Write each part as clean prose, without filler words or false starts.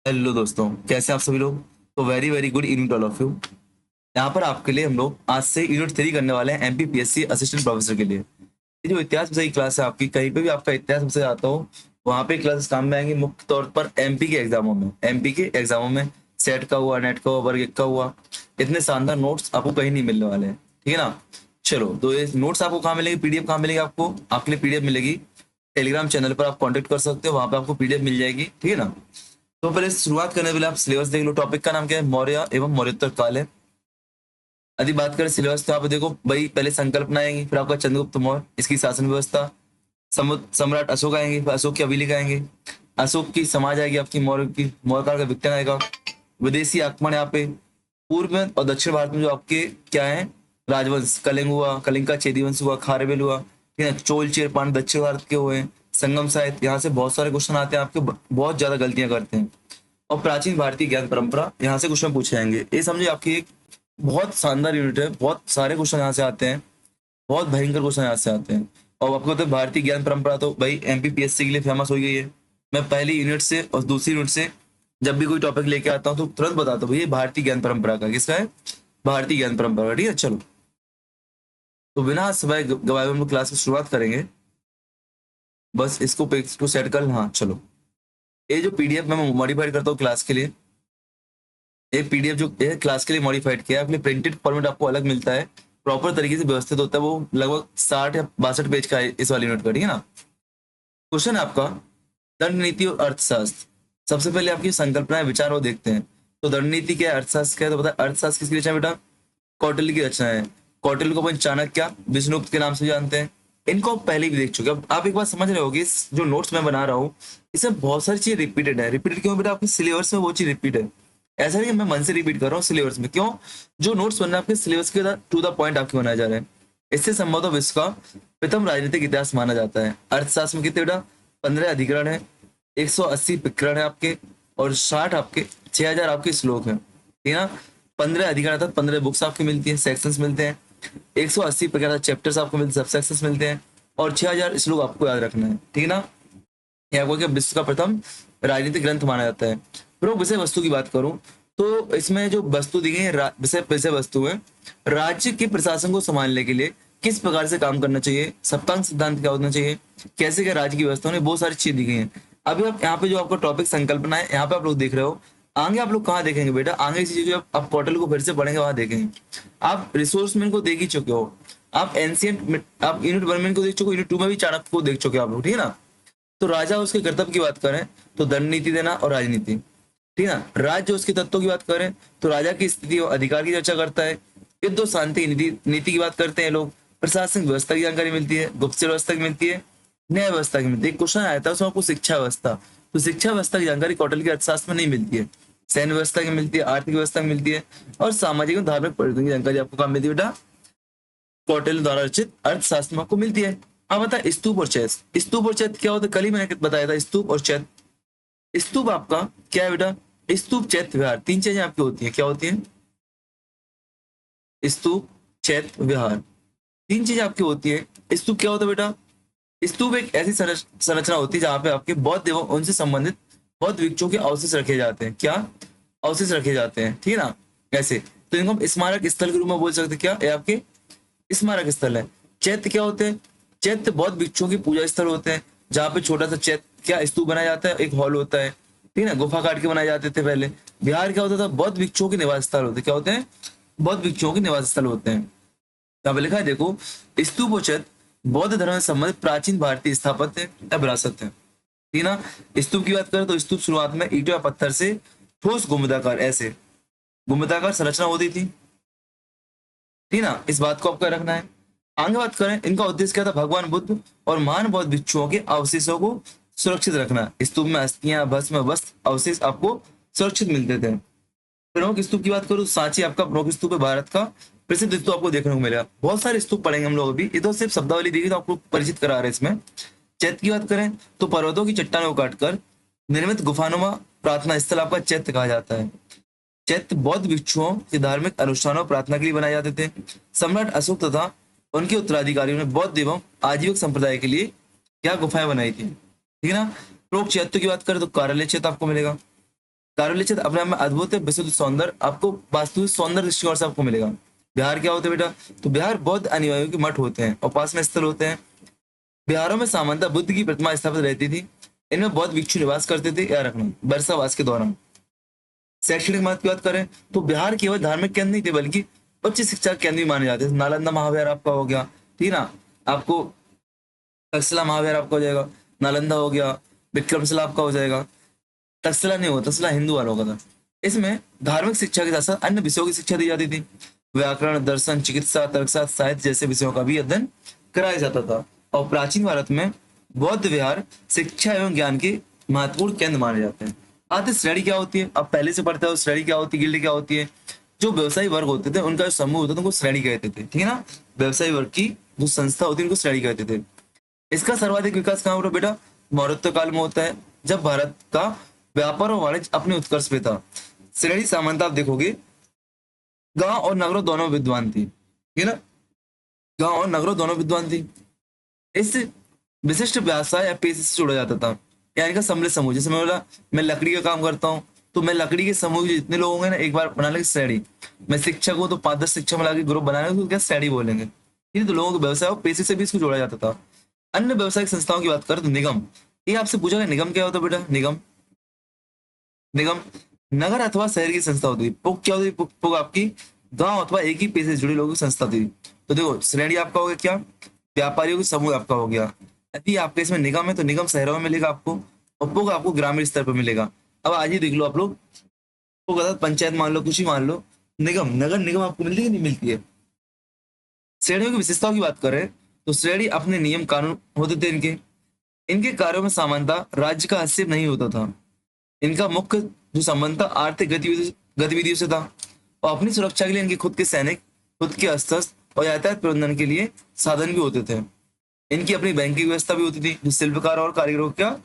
Hello दोस्तों, कैसे हैं आप सभी लोग। तो very very good evening all of you. यहाँ पर आपके लिए हम लोग आज से यूनिट 3 करने वाले हैं एमपीपीएससी असिस्टेंट प्रोफेसर के लिए। ये जो इतिहास विषय की क्लास है आपकी, कहीं पे भी आपका इतिहास विषय आता हो वहाँ पे क्लासेस काम में आएंगी। मुख्य तौर पर एमपी के एग्जामों में सेट का हुआ, नेट का हुआ, वर्ग एक का हुआ, इतने शानदार नोट्स आपको कहीं नहीं मिलने वाले हैं। ठीक है ना। चलो, तो ये नोट्स आपको कहाँ मिलेगी, पीडीएफ कहाँ मिलेगी आपको, आपके लिए पीडीएफ मिलेगी टेलीग्राम चैनल पर। आप कॉन्टेक्ट कर सकते हो, वहाँ पे आपको पीडीएफ मिल जाएगी। ठीक है ना। तो पहले शुरुआत करने के पहले आप सिलेबस देख लो। टॉपिक का नाम क्या है, मौर्य एवं मौर्योत्तर काल है। यदि बात करें सिलेबस, तो आप देखो भाई, पहले संकल्पना आएंगी, फिर आपका चंद्रगुप्त मौर्य, इसकी शासन व्यवस्था, सम्राट अशोक आएंगे, फिर अशोक की अभिलिखा आएंगे, अशोक की समाज आएगी आपकी, मौर्य काल का विज्ञान आएगा, विदेशी आक्रमण यहाँ पे, पूर्व में और दक्षिण भारत में जो आपके क्या है, राजवंश, कलिंग हुआ, कलिंग का चेदी वंश हुआ, खारवेल हुआ, ठीक है, चोल चेर पांड्य दक्षिण भारत के हुए, संगम साहित्य, यहाँ से बहुत सारे क्वेश्चन आते हैं आपके, बहुत ज्यादा गलतियां करते हैं। और प्राचीन भारतीय ज्ञान परंपरा, यहाँ से क्वेश्चन पूछे जाएंगे। ये समझिए आपकी एक बहुत शानदार यूनिट है, बहुत सारे क्वेश्चन यहाँ से आते हैं, बहुत भयंकर क्वेश्चन यहाँ से आते हैं। और आपको तो भारतीय ज्ञान परंपरा तो भाई एमपीपीएससी के लिए फेमस हो गई है। मैं पहली यूनिट से और दूसरी यूनिट से जब भी कोई टॉपिक लेके आता हूँ तो तुरंत बताता हूँ, ये भारतीय ज्ञान परंपरा का, किसका है, भारतीय ज्ञान परंपरा का। ठीक है, चलो, तो बिना समय गवाए हम लोग क्लास की शुरुआत करेंगे। बस इसको पेज को सेट कर, हाँ चलो। ये जो पीडीएफ मैं मॉडिफाइड करता हूँ क्लास के लिए, ये पीडीएफ जो है क्लास के लिए मॉडिफाइड किया है, अपने प्रिंटेड फॉर्मेट आपको अलग मिलता है, प्रॉपर तरीके से व्यवस्थित होता है। वो लगभग 60 या 62 पेज का है इस वाली यूनिट का। ठीक है ना। क्वेश्चन है आपका, दंड नीति और अर्थशास्त्र। सबसे पहले आपकी संकल्पनाएं विचार वो देखते हैं। तो दंड नीति क्या है, अर्थशास्त्र क्या है, तो पता है अर्थशास्त्र किसकी रचना है बेटा, कौटिल्य की रचना है। कौटिल्य को अपन चाणक्य, विष्णुगुप्त के नाम से जानते हैं। इनको आप पहले भी देख चुके हैं। अब आप एक बात समझ रहे होगे, इस जो नोट्स मैं बना रहा हूँ इसमें बहुत सारी चीजें रिपीटेड है। रिपीटेड क्यों बेटा, आपके सिलेबस में वो चीज रिपीट है। ऐसा नहीं कि मैं मन से रिपीट कर रहा हूँ सिलेबस में, क्यों, जो नोट्स बन रहे हैं आपके सिलेबस के टू द पॉइंट आपके बनाए जा रहे हैं। इससे संभवतः विश्व का प्रथम राजनीतिक इतिहास माना जाता है। अर्थशास्त्र में कितने बेटा, 15 अधिकरण है, 180 प्रकरण है आपके, और 60 आपके 6000 आपके श्लोक है। ठीक है ना। 15 अधिकरण अर्थात 15 बुक्स आपकी मिलती है, सेक्शंस मिलते हैं, 180 प्रकार चैप्टर्स आपको मिलते हैं, सब सेक्शंस मिलते हैं, और 6000 श्लोक आपको याद रखना है। ठीक है ना। ये आपको क्या, विश्व का प्रथम राजनीतिक ग्रंथ माना जाता है। फिर विषय वस्तु की बात करूं तो इसमें जो वस्तु दी गई है, विषय विषय वस्तु है, राज्य के प्रशासन को संभालने के लिए किस प्रकार से काम करना चाहिए, सप्तांग सिद्धांत क्या होना चाहिए, कैसे क्या राज्य की व्यवस्था होनी, बहुत सारी चीज दी गई है। अभी आप यहाँ पे जो आपका टॉपिक संकल्पना है, यहाँ पे आप लोग देख रहे हो। आगे आप लोग कहाँ देखेंगे बेटा, आगे की चीजें जो आप पोर्टल को फिर से पढ़ेंगे वहां देखेंगे। आप रिसोर्स में को देख ही चुके हो, आप एंशियंट, आप यूनिट 1 में को देख चुके हो, यूनिट 2 में भी चाणक्य को देख चुके हो आप लोग। ठीक है ना। तो राजा उसके कर्तव्य की बात करें तो दंड नीति देना और राजनीति। ठीक है ना। राज्य उसके तत्वों की बात करें तो राजा की स्थिति और अधिकार की चर्चा करता है। युद्ध और शांति की नीति नीति की बात करते हैं लोग। प्रशासनिक व्यवस्था की जानकारी मिलती है, गुप्तचर व्यवस्था की मिलती है, न्याय व्यवस्था की मिलती है। क्वेश्चन आया था उसमें आपको शिक्षा व्यवस्था, तो शिक्षा व्यवस्था की जानकारी कौटिल्य के अर्थशास्त्र में नहीं मिलती है। सैन्य व्यवस्था की मिलती है, आर्थिक व्यवस्था की मिलती है, और सामाजिक और धार्मिक परिवर्तन की जानकारी आपको कहाँ मिलती है बेटा, कौटिल्य द्वारा रचित अर्थशास्त्र में आपको मिलती है। अब बता, स्तूप और चैत्य। स्तूप और चैत्य क्या होता है, कल ही मैंने बताया था, स्तूप और चैत्य। स्तूप आपका क्या है बेटा, स्तूप चैत्य विहार, तीन चीजें आपकी होती हैं, क्या होती हैं, स्तूप चैत्य विहार, तीन चीजें आपकी होती है। स्तूप क्या होता है बेटा, स्तूप एक ऐसी संरचना होती है जहां पे आपके बौद्ध एवं उनसे संबंधित बौद्ध भिक्षुओं के अवशेष रखे जाते हैं। क्या अवशेष रखे जाते हैं, ठीक है ना। ऐसे तो इनको हम स्मारक स्थल के रूप में बोल सकते हैं। क्या ये आपके स्मारक स्थल है। चैत्य क्या होते हैं, चैत्य बौद्ध भिक्षुओं की पूजा स्थल होते हैं, जहाँ पे छोटा सा चैत्य क्या स्तूप बनाया जाता है, एक हॉल होता है। ठीक है ना, गुफा काट के बनाए जाते थे पहले। बिहार क्या होता था, बौद्ध भिक्षुओं के निवास स्थल होते, क्या होते हैं, बौद्ध भिक्षुओं के निवास स्थल होते हैं। यहाँ पे लिखा है देखो, स्तूप और चैत्य बौद्ध धर्म से संबंधित प्राचीन भारतीय स्थापत्य या विरासत है। ठीक है ना। स्तूप की बात करें तो स्तूप शुरुआत में ईंटों या पत्थर से ठोस गुंबदाकार, ऐसे गुंबदाकार संरचना होती थी। ठीक है ना, इस बात को आपको रखना है। आगे बात करें, इनका उद्देश्य क्या था, भगवान बुद्ध और महान बौद्ध भिक्षुओं के अवशेषों को सुरक्षित रखना। स्तूप में अस्थियां, भस्म, वस्त्र, अवशेष आपको सुरक्षित मिलते थे। प्रमुख स्तूप की बात करूं, सांची आपका प्रमुख स्तूप है, भारत का प्रसिद्ध स्तूप आपको देखने को मिलेगा। बहुत सारे स्तूप पढ़ेंगे हम लोग अभी, ये तो सिर्फ शब्दावली दी गई तो आपको परिचित करा रहे हैं इसमें। चैत्य की बात करें तो पर्वतों की चट्टानों को काटकर निर्मित गुफानुमा प्रार्थना स्थल आपका चैत्य कहा जाता है। चैत्य बौद्ध भिक्षुओं के धार्मिक अनुष्ठानों प्रार्थना के लिए बनाए जाते थे। सम्राट अशोक तथा उनके उत्तराधिकारियों ने बौद्ध एवं आजीविक संप्रदाय के लिए क्या गुफाएं बनाई थी। ठीक है ना। प्रोक्त चैत्य की बात करें तो कार्यालय चैत्य आपको मिलेगा। कार्बनिक क्षेत्र अपने आप में अद्भुत है, विशुद्ध सौंदर्य आपको वास्तु सौंदर्य दृष्टिकोण से आपको मिलेगा। बिहार क्या होते हैं बेटा? तो बिहार बौद्ध अनुयायियों के मठ होते हैं, उपासना स्थल होते हैं। बिहारों में सामान्यतः बुद्ध की प्रतिमा स्थापित रहती थी। इनमें बौद्ध भिक्षु निवास करते थे, याद रखना, वर्षावास के दौरान। शैक्षणिक महत्व की बात करें तो बिहार केवल धार्मिक केंद्र नहीं थे बल्कि उच्च शिक्षा केंद्र भी माने जाते थे। नालंदा महाविहार आपका हो गया, ठीक है ना, आपको तक्षशिला महाविहार आपका हो जाएगा, नालंदा हो गया, विक्रमशिला आपका हो जाएगा। तक्षशिला नहीं होता, तक्षशिला हिंदू वालों का था। इसमें धार्मिक शिक्षा के साथ साथ अन्य विषयों की शिक्षा दी जाती थी। व्याकरण, दर्शन, चिकित्सा, तर्कशास्त्र, साहित्य जैसे विषयों का भी अध्ययन कराया जाता था। और प्राचीन भारत में बौद्ध विहार शिक्षा एवं ज्ञान के महत्वपूर्ण केंद्र माने जाते हैं। आते श्रेणी क्या होती है, अब पहले से पढ़ते हो श्रेणी क्या होती है, गिल्ड क्या होती है। जो व्यवसायी वर्ग होते थे उनका जो समूह होता था उनको श्रेणी कहते थे, ठीक है ना। व्यवसायी वर्ग की जो संस्था होती है उनको श्रेणी कहते थे। इसका सर्वाधिक विकास कहाँ हो रहा बेटा? मौर्य काल में होता है, जब भारत का व्यापार और वाणिज्य अपने उत्कर्ष पे था। श्रेणी सामान्यतः आप देखोगे गांव और नगरों दोनों विद्वान थी, ठीक है ना, गांव और नगरों दोनों विद्वान थी। इस विशिष्ट व्यवसाय या पेशे से जोड़ा जाता था। यानी का सम्मिलित समूह, जैसे मैं बोला मैं लकड़ी का काम करता हूँ, तो मैं लकड़ी के समूह के जितने लोग होंगे ना, एक बार बना लेंगे श्रेणी। मैं शिक्षक हूँ तो 5-10 शिक्षक मिला के ग्रुप बना लेंगे, तो क्या श्रेणी बोलेंगे। ये तो लोगों के व्यवसाय और पेशे से भी इसको जोड़ा जाता था। अन्य व्यवसायिक संस्थाओं की बात करें तो निगम, ये आपसे पूछा गया निगम क्या होता है बेटा? निगम, निगम नगर अथवा शहर की संस्था होती है। पुग क्या होती है? पुग आपकी गांव अथवा एक ही पेशे से जुड़े लोगों की संस्था थी। तो देखो श्रेणी आपका हो गया क्या? व्यापारियों के समूह आपका हो गया। यदि आपके इसमें निगम है तो निगम शहरों में मिलेगा आपको, और पुग आपको ग्रामीण स्तर पर मिलेगा। अब आज ही देख लो आप लोग, पुग अर्थात पंचायत मान लो, कुछ ही मान लो, निगम, नगर निगम आपको मिलती है कि नहीं मिलती है। श्रेणियों की विशेषताओं की बात करें तो श्रेणी अपने नियम कानून होते थे इनके। इनके कार्यों में समानता राज्य का हस्तक्षेप नहीं होता था। इनका मुख्य जो संबंध था आर्थिक गतिविधियों से था, और अपनी सुरक्षा के लिए इनके खुद के सैनिक, खुद के अस्त्र और यातायात प्रबंधन के लिए साधन भी होते थे। इनकी अपनी बैंकिंग व्यवस्था भी होती थी, जो शिल्पकार और कारीगरों को क्या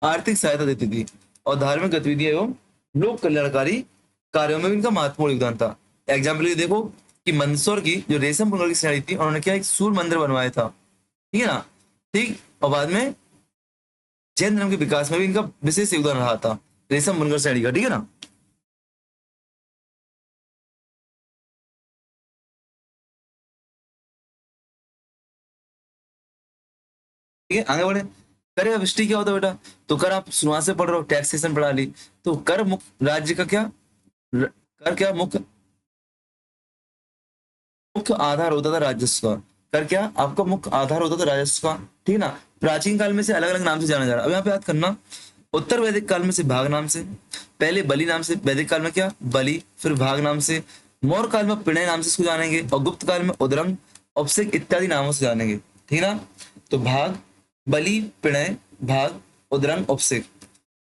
आर्थिक सहायता देती थी। और धार्मिक गतिविधियां एवं लोक कल्याणकारी कार्यों में भी इनका महत्वपूर्ण योगदान था। एग्जाम्पल ये देखो कि मंदसौर की जो रेशम पुनगर की श्रेणी थी, उन्होंने क्या एक सूर्य मंदिर बनवाया था, ठीक है ना, ठीक। और बाद में जैन धर्म के विकास में भी इनका विशेष योगदान रहा था, रेशम बुनकर श्रेणी का, ठीक है ना। ठीक है, आगे बढ़े। कर या विष्टि क्या होता है बेटा? तो कर आप शुरुआत से पढ़ रहे हो, टैक्सेशन प्रणाली। तो कर मुख्य राज्य का क्या, कर क्या मुख्य मुख्य आधार होता था राजस्व का। कर क्या आपका मुख्य आधार होता था राजस्व का, ठीक है ना। प्राचीन काल में से अलग अलग नाम से जाना जा रहा है। अब यहाँ पे याद करना, उत्तर वैदिक काल में से भाग नाम से, पहले बलि नाम से, वैदिक काल में क्या बलि, फिर भाग नाम से, मौर्य काल में पिणय नाम से इसको जानेंगे, और गुप्त काल में उदरंग, औपसिक इत्यादि नामों से जानेंगे, ठीक है ना। तो भाग, बलि, पिणय, भाग, उदरंग, औपसिक।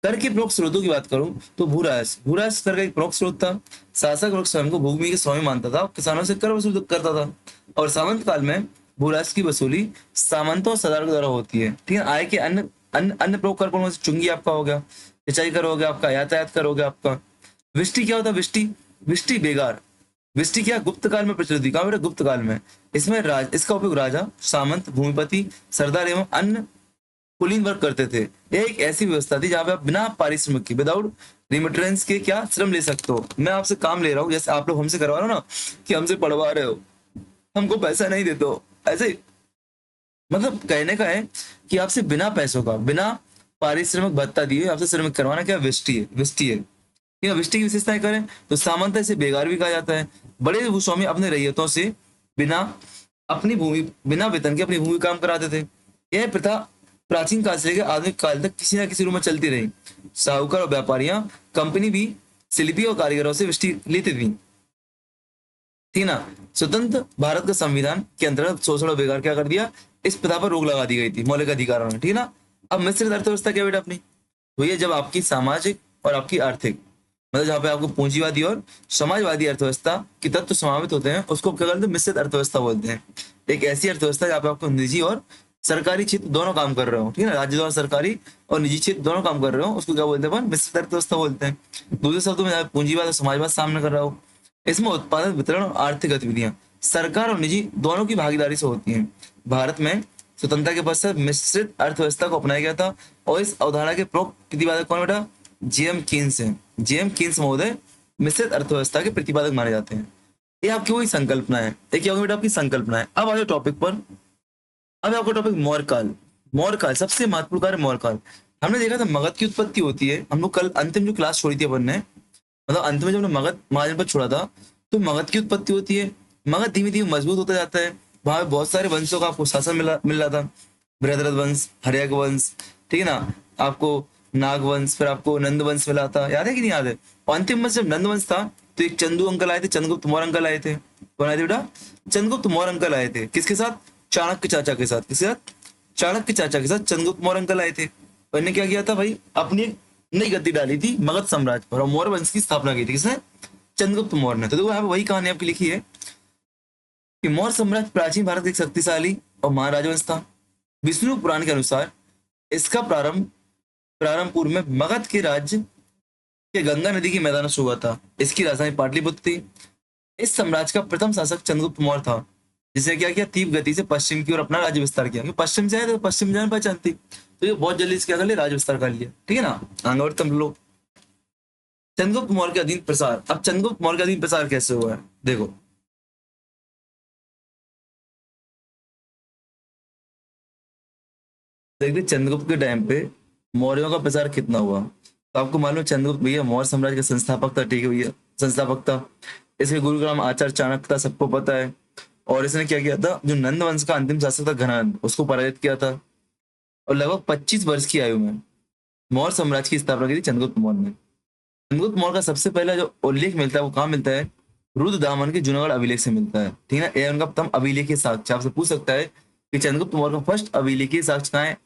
कर के प्रमुख स्रोतों की बात करूं तो भूराज, भूराज कर का एक प्रमुख स्रोत था। शासक वर्ग स्वयं को भूमि के स्वामी मानता था, किसानों से कर वसूल करता था। और सामंत काल में भूराज की वसूली सामंतों और सरदार के द्वारा होती है, ठीक है। आय के अन्य अन्य अन्य प्रमुख कर कौन से? चुंगी आपका हो गया, सिंचाई कर हो गया आपका, यातायात कर हो गया आपका। विष्टि क्या होता है? विष्टि, विष्टि बेगार। विष्टि क्या गुप्त काल में प्रचलित थी, कहाँ बेटा? गुप्त काल में। इसमें इसका उपयोग राजा, सामंत, भूमिपति, सरदार एवं अन्य कुलीन वर्ग करते थे। यह एक ऐसी व्यवस्था थी जहां पे आप बिना पारिश्रमिक के, विदाउट रिमिटेंस के क्या श्रम ले सकते हो। मैं आपसे काम ले रहा हूँ, जैसे आप लोग हमसे करवा रहे हो ना, कि हमसे पढ़वा रहे हो, हमको पैसा नहीं देते हो, ऐसे मतलब कहने का है कि आपसे बिना पैसों का, बिना पारिश्रमिक भत्ता दिए आपसे श्रमिक करवाना क्या विष्टि है, विष्टि है। ठीक है, विष्टि की विशेषताएं करें तो सामंत इसे बेगार भी कहा जाता है। बड़े भूस्वामी अपने रैयतों से बिना अपनी भूमि, बिना वेतन के अपनी भूमि काम कराते थे। यह प्रथा प्राचीन काल से लेकर आधुनिक काल तक किसी न किसी रूप में चलती रही। साहूकार और व्यापारियां, कंपनी भी शिल्पी और कारीगरों से विष्टि लेती थी, थी ना। स्वतंत्र भारत का संविधान के अंतर्गत शोषण और बेकार क्या कर दिया, इस प्रथा पर रोक लगा दी गई थी मौलिक अधिकारों में, ठीक है ना। अब मिश्रित अर्थव्यवस्था क्या बेटा अपनी, तो ये जब आपकी सामाजिक और आपकी आर्थिक, मतलब जहाँ पे आपको पूंजीवादी और समाजवादी अर्थव्यवस्था के तत्व समावित होते हैं, उसको क्या कहते हैं, मिश्रित अर्थव्यवस्था बोलते हैं। एक ऐसी अर्थव्यवस्था जहाँ पे आपको निजी और सरकारी क्षेत्र दोनों काम कर रहे हो, ठीक है ना, राज्य द्वारा सरकारी और निजी क्षेत्र दोनों काम कर रहे हो, उसको क्या बोलते हैं अपन, मिश्रित अर्थव्यवस्था बोलते हैं। दूसरे शब्दों में पूंजीवाद और समाजवाद सामने कर रहा हो। इसमें उत्पादन, वितरण और आर्थिक गतिविधियां सरकार और निजी दोनों की भागीदारी से होती हैं। भारत में स्वतंत्रता के पश्चात मिश्रित अर्थव्यवस्था को अपनाया गया था, और इस अवधारणा के प्रमुख प्रतिपादक कौन बेटा, जेएम कीन्स हैं। जेएम कीन्स महोदय मिश्रित अर्थव्यवस्था के प्रतिपादक माने जाते हैं। ये आपकी वही संकल्पना है, ये क्या होगी बेटा आपकी संकल्पना है। अब आ जाओ टॉपिक पर। अब आपका टॉपिक मौर्यकाल। मौर्यकाल सबसे महत्वपूर्ण कार्य मौर्यकाल। हमने देखा था मगध की उत्पत्ति होती है, हम लोग कल अंतिम जो क्लास छोड़ी थी अपन ने, मतलब अंत में जब हमने मगध महाजन पर छोड़ा था, तो मगध की उत्पत्ति होती है। मगध धीमे धीमे मजबूत होता जाता है, वहां पे बहुत सारे वंशों का आपको शासन मिल रहा था। बृहद्रथ वंश, हर्यक वंश, ठीक है ना, आपको नाग वंश, फिर आपको नंद वंश मिला था, याद है कि नहीं याद है। और अंतिम वंश जब नंद वंश था, तो एक चंदू अंकल आए थे, चंद्रगुप्त मौर्य अंकल आए थे। कौन आए थे बेटा? चंद्रगुप्त मौर्य अंकल आए थे। किसके साथ? चाणक्य चाचा के साथ। किसके साथ? चाणक्य चाचा के साथ चंद्रगुप्त मौर्य अंकल आए थे। और इन्हें क्या किया था भाई, अपनी एक नई गद्दी डाली थी मगध साम्राज्य पर, और मौर्य वंश की स्थापना की थी। किसने? चंद्रगुप्त मौर्य ने। तो देखो यहाँ पे वही कहानी आपकी लिखी है कि मौर्य साम्राज्य प्राचीन भारत का एक शक्तिशाली और महान राजवंश था। विष्णु पुराण के अनुसार इसका प्रारंभ पूर्व में मगध के राज्य के गंगा नदी के मैदानों से हुआ था। इसकी राजधानी पाटलिपुत्र थी। इस साम्राज्य का प्रथम शासक चंद्रगुप्त मौर्य था, जिसने क्या किया, तीव्र गति से पश्चिम की ओर अपना राज्य विस्तार किया। क्योंकि पश्चिम से आए तो पश्चिम जान पहचान थी, तो ये बहुत जल्दी से क्या कर लिया, राज्य विस्तार कर लिया। ठीक है ना, आगे बढ़ते हम लोग। चंद्रगुप्त मौर्य के अधीन प्रसार। अब चंद्रगुप्त मौर्य के अधीन प्रसार कैसे हुआ है, देखो। देखिए चंद्रगुप्त के टाइम पे मौर्यों का प्रसार कितना हुआ। तो आपको मालूम है चंद्रगुप्त भैया मौर्य साम्राज्य का संस्थापक था, ठीक है भैया, संस्थापक था। इसके गुरु का नाम आचार्य चाणक्य था, सबको पता है। और इसने क्या किया था, जो नंद वंश का अंतिम शासक था घनानंद, उसको पराजित किया था। और लगभग 25 वर्ष की आयु में मौर्य साम्राज्य की स्थापना की थी चंद्रगुप्त मौर्य ने। चंद्रगुप्त मौर्य का सबसे पहला जो उल्लेख मिलता है वो कहाँ मिलता है, रुद्रदामन के जूनागढ़ अभिलेख से मिलता है। ठीक है ना, ये उनका प्रथम अभिलेखीय साक्ष्य। आपसे पूछ सकता है कि चंद्रगुप्त मौर्य का फर्स्ट अभिलेखीय साक्ष्य कहाँ है,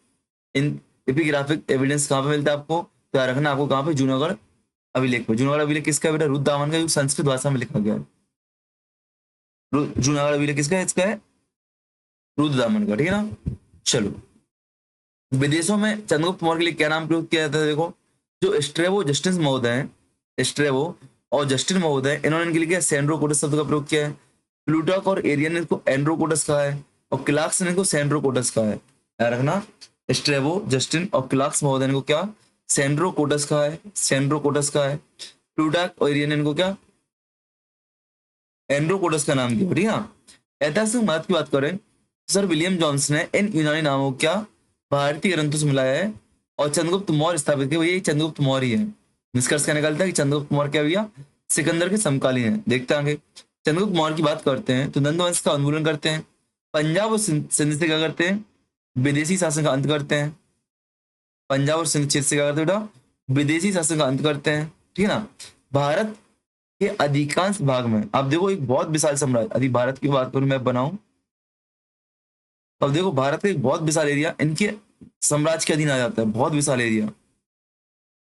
इन एपिग्राफिक एविडेंस कहाँ पे मिलता है आपको, तो याद रखना आपको कहाँ पे, जूनागढ़ अभिलेख पे। जूनागढ़ अभिलेख किसका है बेटा, रुद्रदामन का, जो संस्कृत भाषा में लिखा गया है। जूनागढ़ अभिलेख किसका है, इसका है रुद्रदामन का। ठीक है ना, चलो। विदेशों में चंद्रगुप्त मौर्य के लिए क्या नाम प्रयोग किया जाता है, देखो। जो स्ट्रेबो जस्टिन महोदय हैं, स्ट्रेबो और जस्टिन महोदय, इन्होंने इनके लिए क्या सेंड्रोकोटस शब्द का प्रयोग किया है। प्लूटॉक और एरियन ने इसको एंड्रोकोटस कहा है, और क्लार्क्स ने इसको सेंड्रोकोटस कहा है। याद रखना, स्ट्रेबो, जस्टिन और क्लार्क्स महोदय ने इनको क्या, सेंड्रोकोटस कहा है, सेंड्रोकोटस कहा है। प्लूटॉक और एरियन ने इनको क्या, एंड्रोकोटस का नाम दिया। ठीक है ना। ऐतिहासिक महत्व की बात करें, सर विलियम जॉन्स ने इन यूनानी नामों को क्या, भारतीय ग्रंथों से मिलाया है, और चंद्रगुप्त मौर्य स्थापित किया, यही चंद्रगुप्त मौर्य है। निष्कर्ष क्या निकलता है कि चंद्रगुप्त मौर्य क्या भैया, सिकंदर के समकालीन है। देखते आगे। चंद्रगुप्त मौर्य की बात करते हैं तो नंद वंश का उन्मूलन करते हैं। पंजाब और सिंध से क्या करते हैं, विदेशी शासन का अंत करते हैं। पंजाब और सिंध क्षेत्र से क्या करते हैं बेटा, विदेशी शासन का अंत करते हैं। ठीक है ना। भारत के अधिकांश भाग में, अब देखो एक बहुत विशाल साम्राज्य, यदि भारत की बात करूं मैं बनाऊं, अब देखो भारत का एक बहुत विशाल एरिया इनके साम्राज्य के अधीन आ जाता है, बहुत विशाल एरिया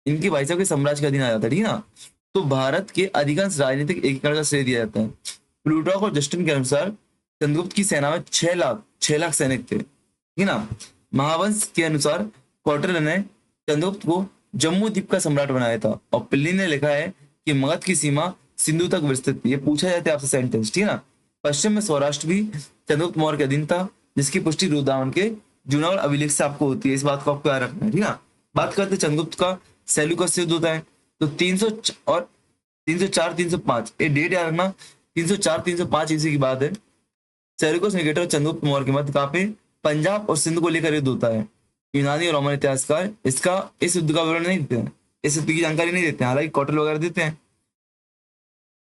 इनके भाई साहब के साम्राज्य के अधीन आ जाता है। ठीक है ना। तो भारत के अधिकांश राजनीतिक एकीकरण का श्रेय दिया जाता है। प्लूटॉक और जस्टिन के अनुसार चंद्रगुप्त की सेना में 6 लाख सैनिक थे। ठीक है ना। महावंश के अनुसार कौटिल्य ने चंद्रगुप्त को जम्मू द्वीप का सम्राट बनाया था, और पिल्ली ने लिखा है कि मगध की सीमा सिंधु तक विस्तृत थी। ये पूछा जाता है आपसे सेंटेंस। ठीक है ना। पश्चिम में सौराष्ट्र भी चंद्रगुप्त मौर्य के अधीन था, जिसकी पुष्टि रुद्रदामन के जूनागढ़ अभिलेख से आपको होती है। इस बात को आपको याद रखना है। ठीक है ना। बात करते हैं चंद्रगुप्त का सेल्यूकस से युद्ध होता है, तो 300 और 304 305 ये डेट याद रखना। 304 305 ईस्वी की बात है। सेल्यूकस निकेटर और चंद्रगुप्त मौर्य के मध्य कहाँ पे, पंजाब और सिंध को लेकर युद्ध होता है। यूनानी और रोमन इतिहासकार इस युद्ध का विवरण नहीं देते हैं, इस युद्ध की जानकारी नहीं देते हैं, हालांकि कौटिल्य वगैरह देते हैं।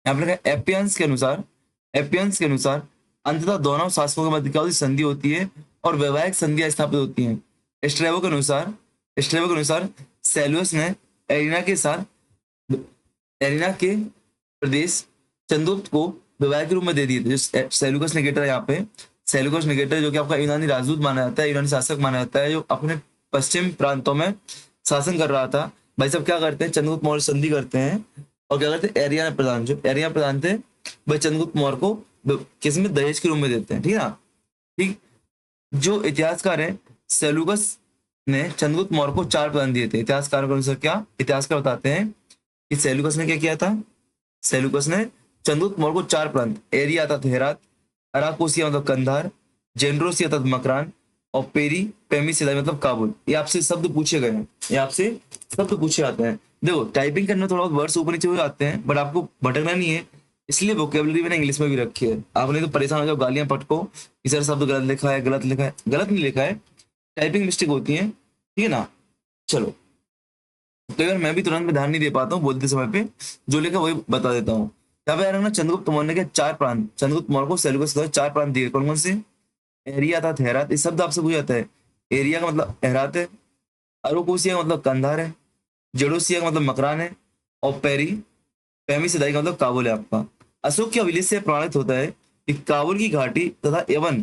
यहाँ पर एपियंस के अनुसार अंततः दोनों शासकों के मध्य क्या होती है, संधि होती है, और वैवाहिक संधियां स्थापित होती हैं। स्ट्रेबो के अनुसार सेल्यूकस ने एरिना के प्रदेश चंद्रगुप्त को वैवाहिक रूप में दे दिए थे। जो सेल्यूकस निकेटर है यहाँ पे, सेल्यूकस निकेटर जो कि आपका यूनानी राजदूत माना जाता है, यूनानी शासक माना जाता है, जो अपने पश्चिम प्रांतों में शासन कर रहा था। भाई सब क्या करते हैं, चंद्रगुप्त मौर्य संधि करते हैं, और क्या करते हैं, एरिया प्रधान, जो एरिया प्रधान थे भाई चंद्रगुप्त मौर्य को किसमें, दहेज के रूप में देते हैं। ठीक है ना। ठीक। जो इतिहासकार है, सेल्यूकस ने चंद्रगुप्त मौर्य को 4 प्रदान दिए थे। इतिहासकार के अनुसार क्या, इतिहासकार बताते हैं कि सेल्यूकस ने क्या किया था, सेल्यूकस ने चंद्रगुप्त मौर्य को 4 प्रांत, एरिया अर्थात हेरात, अराकोसिया मतलब कंधार, जेंड्रोसिया अर्थात मकरान, और पेरी पेमी सिलाई मतलब काबुल। ये आपसे शब्द पूछे गए हैं, ये आपसे शब्द पूछे आते हैं। देखो टाइपिंग करने में थोड़ा बहुत वर्ड्स ऊपर नीचे हो जाते हैं, बट आपको भटकना नहीं है, इसलिए वोकेबलरी मैंने इंग्लिश में भी रखी है। आप नहीं तो परेशान हो जाओ, गालियां पटको कि सर शब्द गलत लिखा है, गलत लिखा है। गलत नहीं लिखा है, टाइपिंग मिस्टेक होती है, ठीक है ना। चलो, तो यार मैं भी तुरंत में ध्यान नहीं दे पाता हूँ बोलते समय पे, जो लिखा वही बता देता हूँ। यहाँ पे यार ना चंद्रगुप्त मौर्य के चार प्रांत, चंद्रगुप्त मौर्य को सेलुकस के चार प्रांत दिए, कौन कौन से? एरिया था, थेहरात, इस शब्द आपसे पूछा जाता है। एरिया का मतलब एहरात है, अरोकोसिया का मतलब कंधार है, जड़ोसिया का मतलब मकरान है, और पेमी सिदाई का मतलब काबुल है आपका। अशोक के अभिलेख से प्रमाणित होता है कि काबुल की घाटी तथा यवन,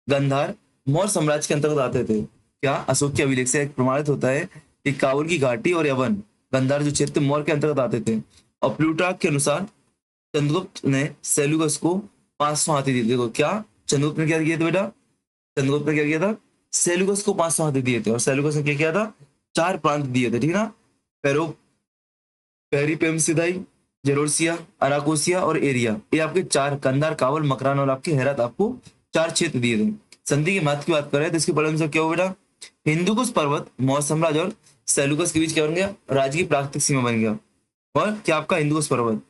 गंधार मौर्य साम्राज्य के अंतर्गत आते थे। क्या? अशोक के अभिलेख से प्रमाणित होता है कि काबुल की घाटी और यवन, गंधार जो क्षेत्र मौर्य के अंतर्गत आते थे। और प्लूटार्क के अनुसार चंद्रगुप्त ने सेल्यूकस को 500 हाथी दिए थे। देखो क्या चंद्रगुप्त ने क्या किया था बेटा? चंद्रगुप्त ने क्या किया था? सेल्यूकस को 500 हाथी दिए थे। और सेल्यूकस ने क्या किया था? चार प्रांत दिए थे, ठीक है ना। पेरो पेरिपेमसिदाई, जेरोसिया, अराकोसिया और एरिया, ये आपके चार, कंधार, काबुल, मकरान और आपके हेरत, आपको चार क्षेत्र दिए थे। संधि के महत्व की बात करें तो इसके परिणाम क्या हो बेटा? हिंदुकुश पर्वत मौर्य साम्राज्य और सेल्यूकस के बीच क्या बन गया? राज्य की प्राकृतिक सीमा बन गया। और क्या आपका हिंदुकुश पर्वत।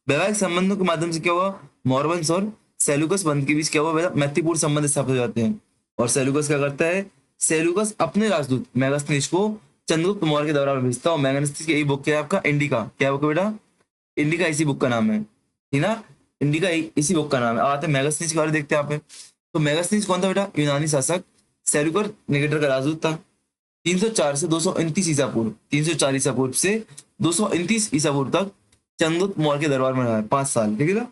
वैवाहिक संबंधों के माध्यम से क्या हुआ? मौर्यवंश और सेल्यूकस बंध के बीच क्या हुआ बेटा? मैत्रीपूर्ण संबंध स्थापित हो जाते हैं। और सेल्यूकस क्या करता है? सेल्यूकस अपने राजदूत मेगास्थनीज को चंद्रगुप्त मौर्य के दरबार में भेजता है। और मेगास्थनीज की यही बुक क्या है आपका? इंडिका। क्या बुक है बेटा? इंडिका इसी बुक का नाम है, ठीक ना। इंडिका इसी बुक का नाम है। अब आते हैं मेगास्थनीज के बारे में, देखते हैं यहाँ पे। तो मेगास्थनीज कौन था बेटा? यूनानी शासक, सेल्यूकस निकेटर का राजदूत था। 304 से 229 ईसा पूर्व, 304 ईसा पूर्व से 229 ईसा पूर्व तक चंद्रगुप्त मौर्य के दरबार में रहा है, 5 साल, ठीक है ना।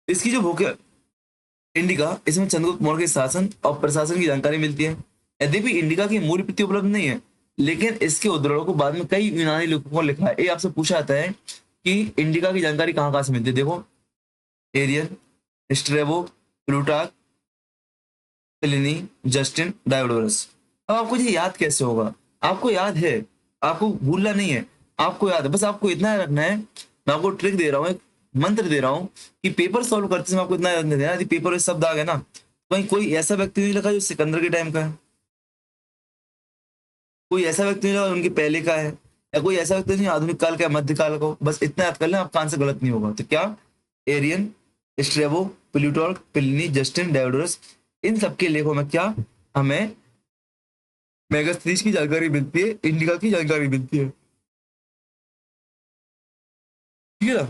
इसकी जो बुक है इंडिका, इसमें चंद्रगुप्त मौर्य के शासन और प्रशासन की जानकारी मिलती है। यद्यपि इंडिका की मूल प्रति उपलब्ध नहीं है, लेकिन इसके उद्धरणों को बाद में कई यूनानी लेखकों ने लिखा है। ये आपसे पूछा जाता है कि इंडिका की जानकारी कहाँ कहाँ से मिलती है। देखो, Arrian, Strabo, Plutarch, Pliny, Justin, Diodorus. अब आपको ये याद कैसे होगा? आपको याद है, आपको भूलना नहीं है, आपको याद है, बस आपको इतना रखना है। मैं आपको ट्रिक दे रहा हूँ, एक मंत्र दे रहा हूँ कि पेपर सॉल्व करते समय आपको इतना याद नहीं देना। यदि पेपर में शब्द आ गए ना, कहीं कोई ऐसा व्यक्ति नहीं लिखा जो सिकंदर के टाइम का है, कोई ऐसा व्यक्ति नहीं लिखा उनके पहले का है, या कोई ऐसा व्यक्ति नहीं आधुनिक काल का है, मध्यकाल का हो। बस इतना याद कर लें, आपका आंसर गलत नहीं होगा। तो क्या? Arrian, Strabo, Plutarch, Pliny, Justin, Diodorus, इन सबके लेखों में क्या हमें मेगास्थनीज की जानकारी मिलती है, इंडिका की जानकारी मिलती है, ठीक है ना।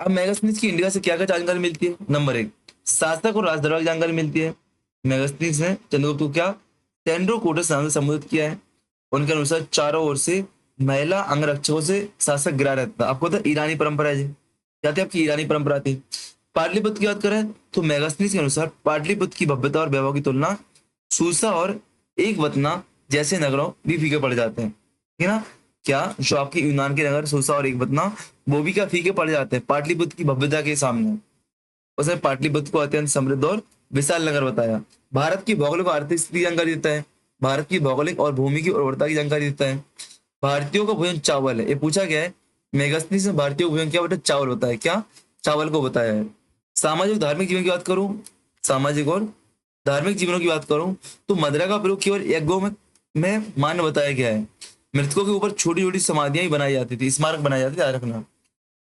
अब मेगास्थनीज की इंडिका से क्या क्या जानकारी मिलती है? नंबर एक, शासक और राजदरबार की जानकारी मिलती है। मेगास्थनीज ने चंद्रगुप्त को क्या टेंड्रोकोटस नाम से संबोधित किया है। उनके अनुसार चारों ओर से महिला अंगरक्षकों से शासक गिरा रहता था। आपको पता है ईरानी परंपरा है जी, क्या थी आपकी? ईरानी परंपरा थी। पाटलिपुत्र की बात करें तो मेगास्थनीज के अनुसार पाटलिपुत्र की भव्यता और वैभव की तुलना सूसा और एक वतना जैसे नगरों भी फीके पड़ जाते हैं, ठीक है ना। क्या जो आपके यूनान के नगर सूसा और एक वतना, वो भी क्या फीके पड़ जाते हैं पाटलिपुत्र की भव्यता के सामने। उसने पाटलिपुत्र को अत्यंत समृद्ध और विशाल नगर बताया। भारत की भौगोलिक और आर्थिक स्थिति की जानकारी देता है। भारत की भौगोलिक और भूमि की उर्वरता की जानकारी देता है। भारतीयों का भोजन चावल है, ये पूछा गया है। मेगास्थनीज से भारतीयों का भोजन क्या बेटा? चावल होता है। क्या? चावल को बताया है। सामाजिक धार्मिक जीवन की बात करूं, सामाजिक और धार्मिक जीवनों की बात करूं तो मदिरा का प्रयोग केवल यज्ञों में मान्य बताया गया है। मृतकों के ऊपर छोटी छोटी समाधियां ही बनाई जाती थी, स्मारक बनाए जाते थे, याद रखना।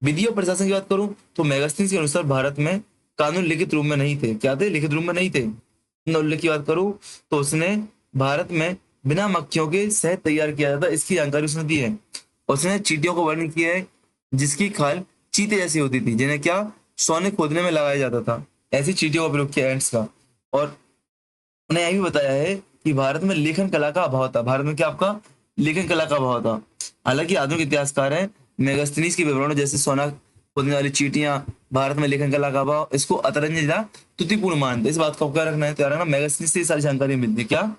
विधि और प्रशासन की बात करूं तो मेगास्थनीज के अनुसार भारत में कानून लिखित रूप में नहीं थे। क्या थे? लिखित रूप में नहीं थे। उल्लेख की बात करूं तो उसने भारत में बिना मक्खियों के शहद तैयार किया जाता, इसकी जानकारी उसने दी है। उसने चींटियों को वर्णन किया है जिसकी खाल चीते जैसी होती थी, जिन्हें क्या सोने खोदने में लगाया जाता था। ऐसी चींटियों का प्रयोग किया एंट्स का। और उन्हें यह भी बताया है कि भारत में लेखन कला का अभाव था। भारत में क्या आपका लेखन कला का अभाव था। हालांकि आधुनिक इतिहासकार हैं मेगास्थनीज के विवरणों जैसे सोना खोदने वाली चींटियां, भारत में लेखन कला का अभाव, इसको अतरंजित त्रुटिपूर्ण मानते। इस बात को क्या रखना है, तो रखना मेगास्थनीज से सारी जानकारी मिलती है। क्या?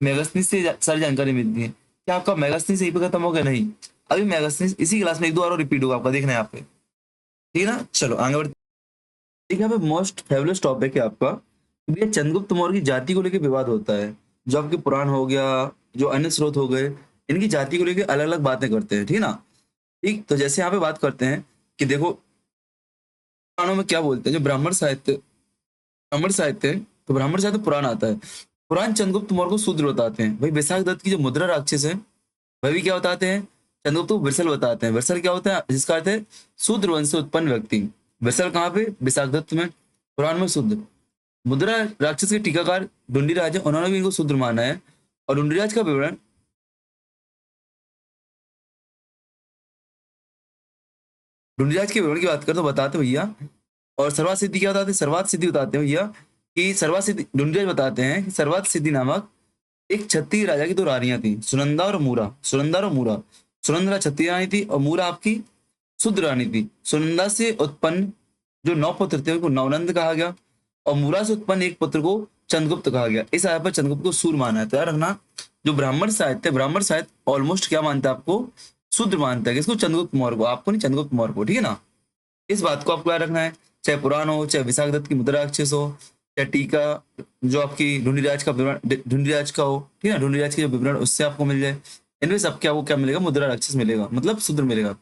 मेगास्थनीज से सारी जानकारी मिलती है। क्या आपका मेगास्थनीज यहीं पे खत्म हो गया? नहीं, अभी मेगास्थनीज इसी क्लास में एक दो और रिपीट होगा, आपका देखना है यहाँ पे, ठीक है ना। चलो आगे बढ़ते। एक यहाँ पे मोस्ट फेवरेट टॉपिक है आपका, ये चंद्रगुप्त मौर्य की जाति को लेकर विवाद होता है। जो आपके पुराण हो गया, जो अन्य स्रोत हो गए, इनकी जाति को लेकर अलग अलग बातें करते हैं, ठीक है ना। ठीक, तो जैसे यहाँ पे बात करते हैं कि देखो पुराणों में क्या बोलते हैं, जो ब्राह्मण साहित्य, ब्राह्मण साहित्य है, तो ब्राह्मण साहित्य पुराण आता है। पुराण चंद्रगुप्त मौर्य को शूद्र बताते हैं। भाई विशाख दत्त की जो मुद्रा राक्षस है, वह भी क्या बताते हैं, चंद्रगुप्त को विरसल बताते हैं। विरसल क्या होता है, जिसका अर्थ है शूद्र वंश से उत्पन्न व्यक्ति। विरसल कहाँ पे, विशाख दत्त में, पुराण में शूद्र। मुद्रा राक्षस के टीकाकार ढूंढीराज है, उन्होंने भी इनको शूद्र माना है। और ढूंढीराज का विवरण, ढूंढीराज के विवरण की बात करें तो बताते हैं भैया। और सर्वात सिद्धि क्या बताते हैं, सर्वात सिद्धि बताते हैं भैया कि सर्वात सिद्धि ढूंढीराज बताते हैं कि सर्वात सिद्धि नामक एक क्षत्रिय राजा की दो रानियां थी, सुनंदा और मूरा। सुनंदा और मूरा, सुनंदा क्षत्रिय रानी थी और मूरा आपकी शुद्र रानी थी। सुनंदा से उत्पन्न जो 9 पुत्र थे उनको नवनंद कहा गया, और मूरा से उत्पन्न एक पुत्र को चंद्रगुप्त कहा गया। इस आधार पर चंद्रगुप्त को सूर माना है। तो याद रखना, जो ब्राह्मण साहित्य है, ब्राह्मण साहित्य ऑलमोस्ट क्या मानता है आपको, शूद्र मानता है। किसको, चंद्रगुप्त मौर्य को, आपको नहीं, चंद्रगुप्त मौर्य को, ठीक है ना। इस बात को आपको याद रखना है। चाहे पुराण हो, चाहे विशाख दत्त की मुद्रा राक्षस हो, चाहे टीका जो आपकी ढूंढीराज का विवरण, ढूंढीराज का हो, ठीक है ना, ढूंढीराज की जो विवरण उससे आपको मिल जाए, इनमें सब क्या, वो क्या मिलेगा, मुद्रा राक्षस मिलेगा, मतलब शूद्र मिलेगा।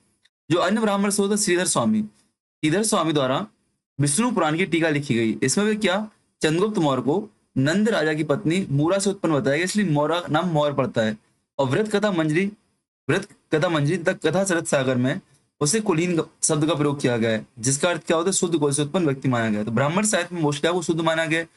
जो अन्य ब्राह्मण से होता है श्रीधर स्वामी, श्रीधर स्वामी द्वारा विष्णु पुराण की टीका लिखी गई। इसमें भी क्या, चंद्रगुप्त मौर्य को नंद राजा की पत्नी मूरा से उत्पन्न बताया गया, इसलिए मौरा नाम मौर्य पड़ता है। और व्रत कथा मंजरी तक कथा शरत सागर में उसे कुलीन शब्द का प्रयोग किया गया है, जिसका अर्थ क्या होता है, शुद्ध कोश से उत्पन्न व्यक्ति माना गया है। तो ब्राह्मण साहित्य में मोस्टली आपको शुद्ध माना गया है।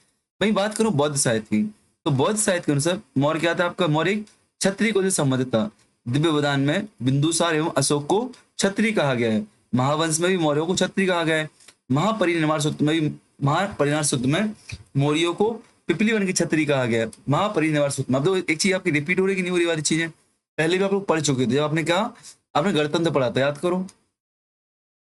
वही बात करूं बौद्ध साहित्य की, तो बौद्ध साहित्य के अनुसार मौर्य क्या था आपका, मौर्य एक क्षत्रिय को से संबंधित था। दिव्य बदान में बिंदुसार एवं अशोक को क्षत्रिय कहा गया है। महावंश में भी मौर्यों को क्षत्रिय कहा गया है। महापरिनिर्वाण सूत्र में भी, महापरिनिर्वाण सूत्र में मौर्यों को पिपली वन की छतरी कहा गया है। महापरिनिर्वाण सूत्र में, अब तो एक चीज आपकी रिपीट हो रही कि नहीं हो रही वाली चीजें, पहले भी आप लोग पढ़ चुके थे जब आपने कहा, आपने गणतंत्र पढ़ा था, याद करो।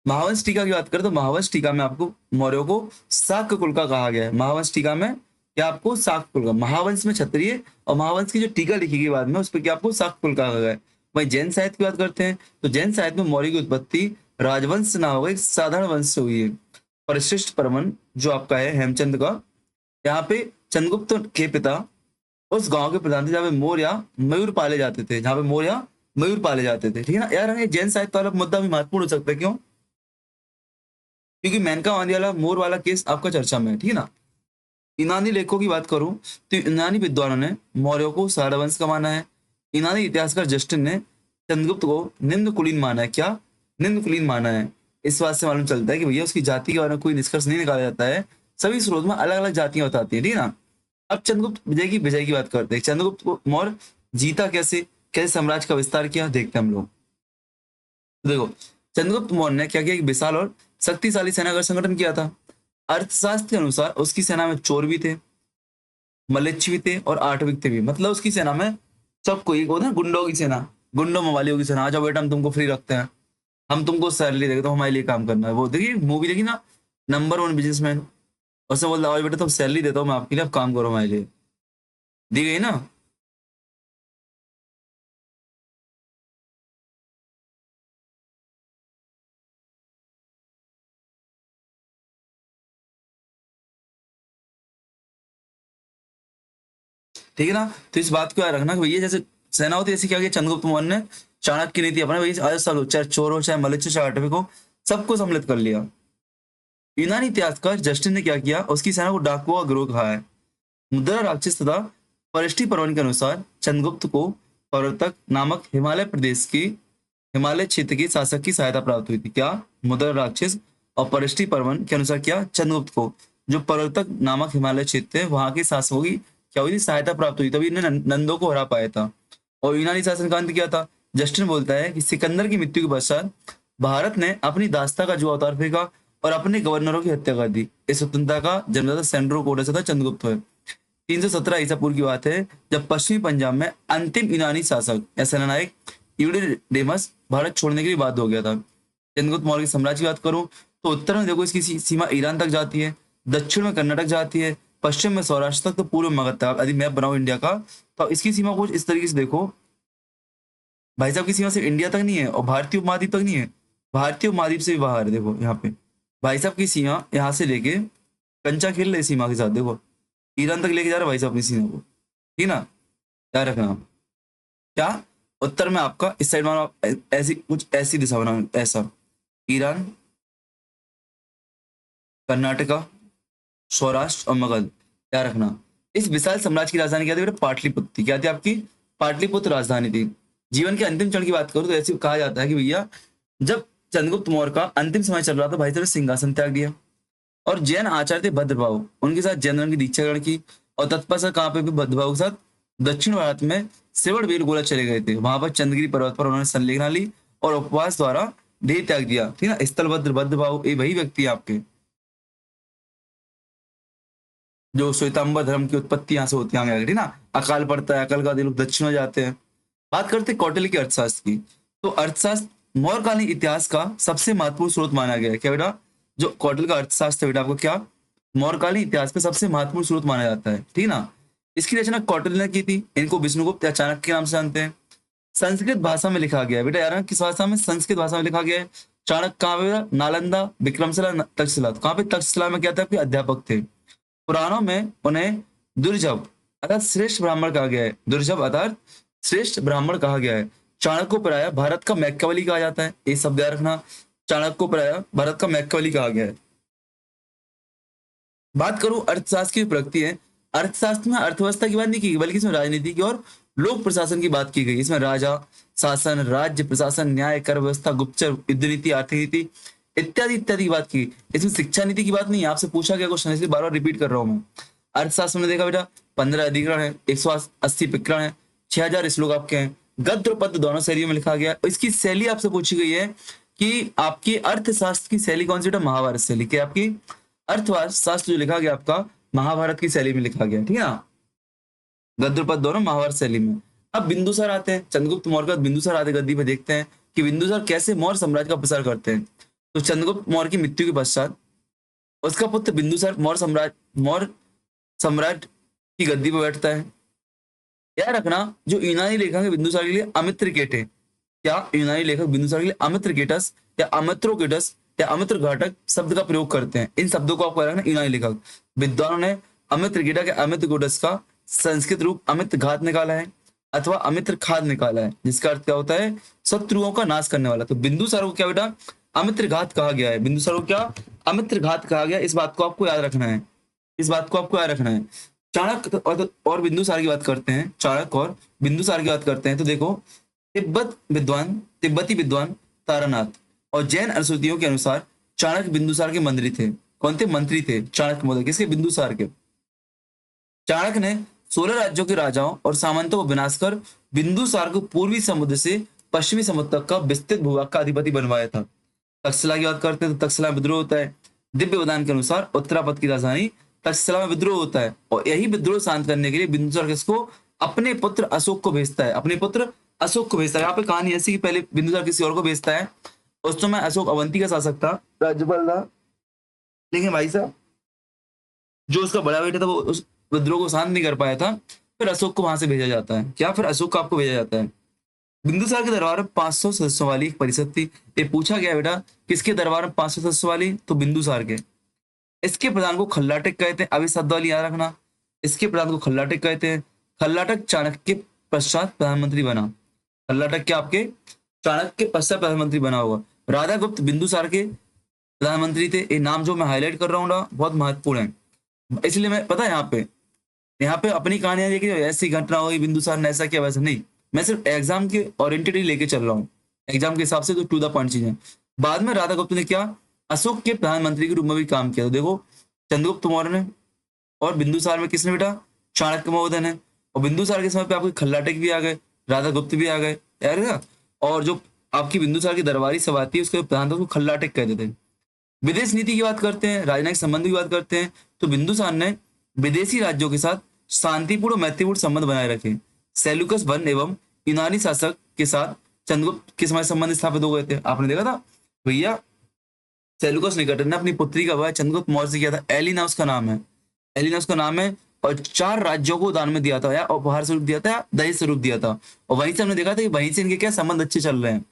महावंश टीका की बात करें तो महावंश टीका में आपको मौर्यों को शाक्य कुल का कहा गया है। महावंश टीका में क्या आपको शाक्य कुल का, महावंश में क्षत्रिय, और महावंश की जो टीका लिखी गई बाद में उस पर क्या आपको शाक्य कुल का कहा गया है। वही जैन साहित्य की बात करते हैं तो जैन साहित्य में मौर्य की उत्पत्ति राजवंश से ना होगा, एक साधारण वंश से हुई है। परिशिष्ट परमन जो आपका है हेमचंद का, यहाँ पे चंद्रगुप्त के पिता उस गांव के प्रधान थे जहाँ पे मोर या मयूर पाले जाते थे, जहाँ पे मोर या मयूर पाले जाते थे, ठीक है ना। यार हमें जैन साहित्य वाला मुद्दा भी महत्वपूर्ण हो सकता है, क्यों, क्योंकि मेनका गांधी वाला मोर वाला केस आपका चर्चा में है, ठीक है ना। यूनानी लेखों की बात करूं तो यूनानी विद्वानों ने मौर्यों को सारवंश का माना है। यूनानी इतिहासकार जस्टिन ने चंद्रगुप्त को निम्न कुलीन माना है। क्या, निम्न कुलीन माना है। इस बात से मालूम चलता है कि भैया उसकी जाति के बारे में कोई निष्कर्ष नहीं निकाला जाता है, सभी स्रोत में अलग अलग जातियां बताती है, ठीक है ना। अब चंद्रगुप्त विजय की बात करते हैं। चंद्रगुप्त को मौर्य जीता कैसे, कैसे साम्राज्य का विस्तार किया, देखते हैं हम लोग। देखो, चंद्रगुप्त मौर्य ने क्या किया, एक विशाल और शक्तिशाली सेना का संगठन किया था। अर्थशास्त्र के अनुसार उसकी सेना में चोर भी थे, मलेच्छ भी थे और आठविक थे भी। मतलब उसकी सेना में सब कोई होता है ना, गुंडों की सेना, गुंडों मवालियों की सेना। आ जाओ बेटा हम तुमको फ्री रखते हैं, हम तुमको सैलरी देंगे, तो हमारे लिए काम करना है। वो देखिए मूवी देखी ना, नंबर 1 बिजनेसमैन, उसने बोला आओ बेटा तुम सैलरी देता हूँ मैं आपके लिए, अब काम करो हमारे लिए, दी गई ना। ठीक है ना। तो इस बात को याद रखना कि भैया जैसे सेना होती है, ऐसे क्या किया चंद्रगुप्त मौर्य ने, चाणक्य नीति अपना, भैया आज साल चाहे चोर हो, चाहे मलिच्छ, चाहे आटविक हो, सबको सम्मिलित कर लिया। यूनानी इतिहासकार जस्टिन ने क्या किया, उसकी सेना को डाकुओं का गिरोह कहा है। मुद्रा राक्षस तथा परिष्टि पर्वन के अनुसार चंद्रगुप्त को प्रवर्तक नामक हिमालय प्रदेश की, हिमालय क्षेत्र के शासक की सहायता प्राप्त हुई थी। क्या, मुद्रा राक्षस और परिष्टि पर्वन के अनुसार क्या, चंद्रगुप्त को जो प्रवर्तक नामक हिमालय क्षेत्र है वहां के शासकों की क्या हुई थी, सहायता प्राप्त हुई, तभी इन्हें नंदों को हरा पाया था। और यूनानी शासन का अंत क्या था, जस्टिन बोलता है कि सिकंदर की मृत्यु के पश्चात भारत ने अपनी दास्ता का जो अवतार फेंका और अपने गवर्नरों की हत्या कर दी। इस स्वतंत्रता का जन्मदाता सेंड्रो कोटा से था, चंद्रगुप्त है। 317 ईसा पूर्व की बात है, जब पश्चिमी पंजाब में अंतिम यूनानी शासक या सेनानायक यूलिडेमस भारत छोड़ने के लिए बाध्य हो गया था। चंद्रगुप्त मौर्य के साम्राज्य की बात करूं तो उत्तर में देखो इसकी सीमा ईरान तक जाती है, दक्षिण में कर्नाटक जाती है, पश्चिम में सौराष्ट्र तक, तो पूर्व में मगध तक। यदि मैप बनाओ इंडिया का तो इसकी सीमा कुछ इस तरीके से देखो, भाई साहब की सीमा सिर्फ इंडिया तक नहीं है और भारतीय उपमहाद्वीप तक नहीं है, भारतीय उपमहाद्वीप से भी बाहर है। देखो यहाँ पे भाई साहब की सीमा यहाँ से लेके कंचा खेल रहे सीमा के साथ, देखो ईरान तक लेके जा रहा है भाई साहब अपनी सीमा को, ठीक ना। क्या रखना, क्या उत्तर में आपका इस साइड मानो आप ऐसी कुछ ऐसी दिशा बनाओ, ऐसा ईरान, कर्नाटका, सौराष्ट्र और मगध, याद रखना। इस विशाल साम्राज्य की राजधानी क्या थी बेटा? पाटलिपुत्र थी। क्या थी आपकी? पाटलिपुत्र राजधानी थी। जीवन के अंतिम क्षण की बात करूं तो ऐसे कहा जाता है कि भैया जब चंद्रगुप्त मौर्य का अंतिम समय चल रहा था, भाई साहब ने सिंहासन त्याग दिया और जैन आचार्य थे भद्रभाव, उनके साथ जैन धर्म की दीक्षा ग्रहण की। और तत्पश्चात कहाँ पे भी भद्रभाव के साथ दक्षिण भारत में श्रवण बेलगोला चले गए थे। वहां पर चंद्रगिरी पर्वत पर उन्होंने संलेखना ली और उपवास द्वारा देह त्याग दिया। ठीक है ना? स्थलभद्र भद्रभाव ये वही व्यक्ति है आपके जो श्वेतांबर धर्म की उत्पत्ति यहाँ से होती है आगे, ठीक ना? अकाल पड़ता है, अकाल का दिन लोग दक्षिण में जाते हैं। बात करते हैं कौटिल्य के अर्थशास्त्र की। तो अर्थशास्त्र मौर्यकालीन इतिहास का सबसे महत्वपूर्ण स्रोत माना गया है। क्या बेटा? जो कौटिल्य का अर्थशास्त्र है बेटा, आपको क्या मौर्यकालीन इतिहास का सबसे महत्वपूर्ण स्रोत माना जाता है, ठीक ना? इसकी रचना कौटिल्य ने की थी। इनको विष्णुगुप्त या चाणक्य के नाम से जानते हैं। संस्कृत भाषा में लिखा गया है बेटा, यार किस भाषा में? संस्कृत भाषा में लिखा गया है। चाणक्य कहाँ पे बेटा? नालंदा, विक्रमशिला, तक्षशिला। तो कहाँ पे? तक्षशिला में क्या था? आपके अध्यापक थे। पुराणों में उन्हें दुर्जभ अर्थात श्रेष्ठ ब्राह्मण कहा गया है। दुर्जभ अर्थात श्रेष्ठ ब्राह्मण कहा गया है। चाणक्य को प्रायः भारत का मैकियावेली कहा जाता है। ये शब्द याद रखना, चाणक्य को प्रायः भारत का मैकियावेली कहा गया है। बात करूं अर्थशास्त्र की प्रगति है। अर्थशास्त्र में अर्थव्यवस्था की बात नहीं की गई, बल्कि इसमें राजनीति की और लोक प्रशासन की बात की गई। इसमें राजा शासन, राज्य प्रशासन, न्याय, कर व्यवस्था, गुप्तचर, युद्ध नीति, आर्थिक नीति इत्यादि इत्यादि की बात की। इसमें शिक्षा नीति की बात नहीं है। आपसे पूछा गया क्वेश्चन, इसलिए बार बार रिपीट कर रहा हूं मैं। अर्थशास्त्र में देखा बेटा 15 अधिकरण है, 180 प्रकरण है, 6000 श्लोक आपके हैं। गद्य और पद्य दोनों शैलियों में लिखा गया है। इसकी शैली आपसे पूछी गई है कि आपकी अर्थशास्त्र की शैली कौन सी बेटा? महाभारत शैली। क्या आपकी अर्थशास्त्र जो लिखा गया आपका महाभारत की शैली में लिखा गया, ठीक है ना? गद्य और पद्य दोनों महाभारत शैली में। अब बिंदुसार आते हैं, चंद्रगुप्त मौर्य के बाद बिंदुसार आते गद्दी पे। देखते हैं कि बिंदुसार कैसे मौर्य साम्राज्य का प्रसार करते हैं। तो चंद्रगुप्त मौर्य की मृत्यु के पश्चात उसका पुत्र बिंदुसार मौर्य सम्राट की गद्दी पर बैठता है। याद रखना, जो यूनानी लेखक है बिंदुसार के लिए अमित्रकेट है। क्या यूनानी लेखक बिंदुसार के लिए अमित्रकेटस या अमित्रोकेटस या अमित्रघाटक शब्द का प्रयोग करते हैं? इन शब्दों को आपको याद रखना। यूनानी लेखक विद्वानों ने अमित्रकेटक या अमित्रकोटस का संस्कृत रूप अमित्र घात निकाला है अथवा अमित्र खाद निकाला है, जिसका अर्थ क्या होता है? शत्रुओं का नाश करने वाला। तो बिंदुसार को क्या बेटा? अमित्र घात कहा गया है। बिंदुसार को क्या? अमित्र घात कहा गया। इस बात को आपको याद रखना है। इस बात को आपको याद रखना है। चाणक्य और बिंदुसार की बात करते हैं। चाणक्य और बिंदुसार की बात करते हैं तो देखो, तिब्बती विद्वान तारानाथ और जैन अनुश्रुतियों के अनुसार चाणक्य बिंदुसार के मंत्री थे। कौन थे? मंत्री थे चाणक्य महोदय। किसके? बिंदुसार के। चाणक्य ने 16 राज्यों के राजाओं और सामंतों को विनाश कर बिंदुसार को पूर्वी समुद्र से पश्चिमी समुद्र तक का विस्तृत भूभाग का अधिपति बनवाया था। तक्षशिला की बात करते हैं तो तक्षशिला में विद्रोह होता है। दिव्य वदान के अनुसार उत्तरापद की राजधानी तक्षशिला में विद्रोह होता है और यही विद्रोह शांत करने के लिए बिंदुसार किसको? अपने पुत्र अशोक को भेजता है। अपने पुत्र अशोक को भेजता है। यहाँ पे कहानी ऐसी कि पहले बिंदुसार किसी और को भेजता है। उस समय अशोक अवंती का शासक था, राज्यपाल था, लेकिन भाई साहब जो उसका बड़ा बेटा था वो उस विद्रोह को शांत नहीं कर पाया था। फिर अशोक को वहां से भेजा जाता है। क्या? फिर अशोक को आपको भेजा जाता है। बिंदुसार के दरबार में 500 सदस्यों वाली एक परिषद थी। ये पूछा गया बेटा किसके दरबार में 500 सदस्यों वाली? तो बिंदुसार के। इसके प्रधान को खल्लाटिक कहते हैं। अभी शब्द वाली याद रखना, इसके प्रधान को खल्लाटिक कहते हैं। खल्लाटक चाणक्य के पश्चात प्रधानमंत्री बना। खल्लाटक क्या? आपके चाणक्य के पश्चात प्रधानमंत्री बना होगा। राधा गुप्त बिंदुसार के प्रधानमंत्री थे। ये नाम जो मैं हाईलाइट कर रहा हूँ ना बहुत महत्वपूर्ण है, इसलिए मैं पता है यहाँ पे अपनी कहानियां देखिए, ऐसी घटना हुई बिंदुसार ने ऐसा किया वैसा नहीं। मैं सिर्फ एग्जाम के ओरिएंटेड ही लेके चल रहा हूँ, एग्जाम के हिसाब से तो टू द पॉइंट चीजें। बाद में राधा गुप्त ने क्या? अशोक के प्रधानमंत्री के रूप में भी काम किया। तो देखो चंद्रगुप्त मौर्य ने और बिंदुसार में किसने बेटा? चाणक्य महोदय ने। और बिंदुसार के समय पे आपके खल्लाटक भी आ गए, राधा गुप्त भी आ गए, यार ना। और जो आपकी बिंदुसार की दरबारी सभा थी उसके प्रधान था उसको खल्लाटक कहते थे। विदेश नीति की बात करते हैं, राजनयिक संबंध की बात करते हैं तो बिंदुसार ने विदेशी राज्यों के साथ शांतिपूर्ण और मैत्रीपूर्ण संबंध बनाए रखे। सेल्यूकस वन एवं यूनानी शासक के साथ चंद्रगुप्त के समय संबंध स्थापित हो गए थे। आपने देखा था भैया, सेल्यूकस निकटर ने अपनी पुत्री का विवाह चंद्रगुप्त मौर्य से किया था। एलिना उसका नाम है, एलिना उसका नाम है। और 4 राज्यों को दान में दिया था, या उपहार स्वरूप दिया था, या दहेज स्वरूप दिया था। और वहीं से हमने देखा था कि वहीं से इनके क्या संबंध अच्छे चल रहे हैं।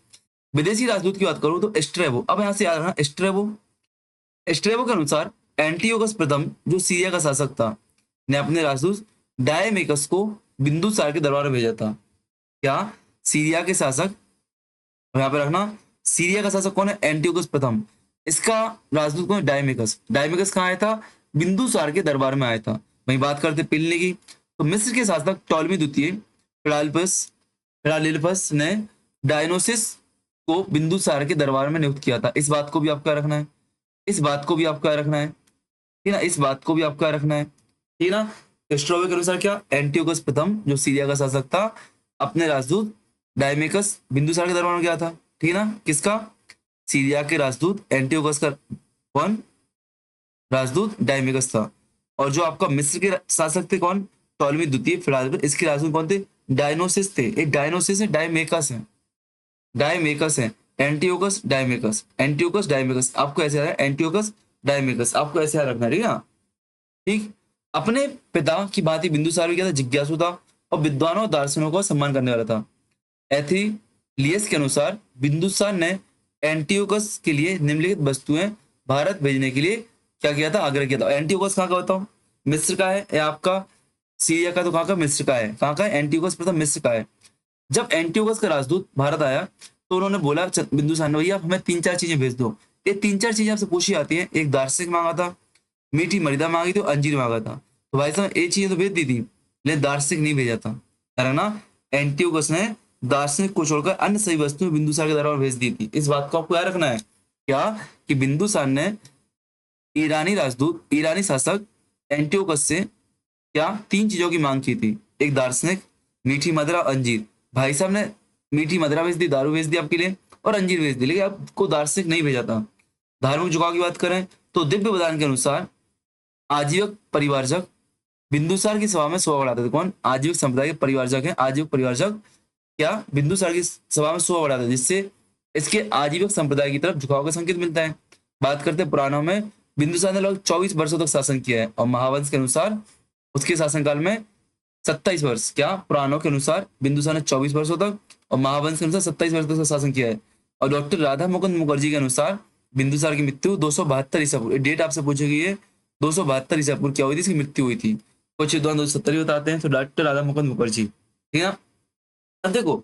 विदेशी राजदूत की बात करूं तो स्ट्रेबो। अब यहाँ से याद रखना स्ट्रेबो। स्ट्रेबो के अनुसार एंटियोकस प्रथम जो सीरिया का शासक था ने अपने राजदूत डायमेकस को बिंदुसार के दरबार में भेजा था। क्या? सीरिया के शासक, यहाँ पे रखना सीरिया का शासक कौन है? एंटियोकस प्रथम। इसका राजदूत कौन है? डायमेकस। डायमेकस कहाँ आया था? बिंदुसार के दरबार में आया था। वहीं बात करते प्लिनी की, तो मिस्र के शासक टॉलमी द्वितीय फिलाडेल्फस ने डायनोसिस को बिंदुसार के दरबार में नियुक्त किया था। इस बात को भी आपको याद रखना है, इस बात को भी आपको याद रखना है, ठीक है ना, इस बात को भी आपको याद रखना है, ठीक है ना। स्ट्रॉबे के अनुसार क्या, एंटियोकस प्रथम जो सीरिया का शासक था, अपने राजदूत डायमेकस बिंदुसार के दरबार में गया था, ठीक है ना, किसका, सीरिया के राजदूत एंटियोकस का कौन, राजदूत डायमेकस था। और जो आपका मिस्र के शासक थे कौन, टॉलमी द्वितीय फिलाडेल्फस, इसके राजदूत कौन थे, डायनोसिस थे। एक डायनोसिस है, डायमेकस है, डायमेकस है, एंटियोकस डायमेकस, एंटियोकस डायमेकस, आपको ऐसे याद है, एंटियोकस डायमेकस, आपको ऐसे याद रखना है, ठीक है ना। ठीक। अपने पिता की भांति बिंदुसार भी क्या था, जिज्ञासु था और विद्वानों और दार्शनिकों का सम्मान करने वाला था। एथिलियस के अनुसार बिंदुसार ने एंटियोकस के लिए निम्नलिखित वस्तुएं भारत भेजने के लिए क्या किया था, आग्रह किया था। एंटियोकस कहाँ का बताओ, मिस्र का है, या आपका सीरिया का, तो कहाँ का, मिस्र का है, कहाँ का है, एंटियोकस प्रथम मिस्र का है। जब एंटियोकस का राजदूत भारत आया तो उन्होंने बोला बिंदुसार ने, भैया हमें 3-4 चीजें भेज दो। ये 3-4 चीजें आपसे पूछी आती हैं, एक दार्शनिक मांगा था, मीठी मृदा मांगी थी, अंजीर मांगा था। तो भाई साहब ये चीजें तो भेज दी थी, लेकिन दार्शनिक नहीं भेजा था, है ना। एंटियोकस ने दार्शनिक को छोड़कर अन्य सभी वस्तुएं बिंदुसार के दरबार भेज दी थी। इस बात को आपको याद रखना है, क्या, कि बिंदुसार ने ईरानी राजदूत, ईरानी शासक एंटियोकस से क्या 3 चीजों की मांग की थी, एक दार्शनिक, मीठी मदिरा, अंजीर। भाई साहब ने मीठी मदिरा भेज दी, दारू भेज दी आपके लिए, और अंजीर भेज दी, लेकिन आपको दार्शनिक नहीं भेजा था। धार्मिक झुकाव की बात करें तो दिव्य बदान के अनुसार आजीवक परिवारजक बिंदुसार की सभा में शोभा बढ़ाते थे। कौन, आजीवक संप्रदाय के परिवारजक हैं, आजीवक परिवारजक क्या बिंदुसार की सभा में शोभा बढ़ाते थे, जिससे इसके आजीवक संप्रदाय की तरफ झुकाव का संकेत मिलता है। बात करते हैं पुराणों में, बिंदुसार ने लगभग 24 वर्षों तक शासन किया है, और महावंश के अनुसार उसके शासनकाल में 27 वर्ष, क्या पुराणों के अनुसार बिंदुसार ने 24 वर्षों तक और महावंश के अनुसार 27 वर्ष तक शासन किया है। और डॉक्टर राधा मुकुंद मुखर्जी के अनुसार बिंदुसार की मृत्यु 272 ईसा पूर्व, डेट आपसे पूछेगी ये, 272 ईसा पूर्व क्या हुई थी, इसकी मृत्यु हुई थी। कुछ विद्वान 270 बताते हैं, तो डॉक्टर राधा मुकुंद मुखर्जी, ठीक है ना। अब देखो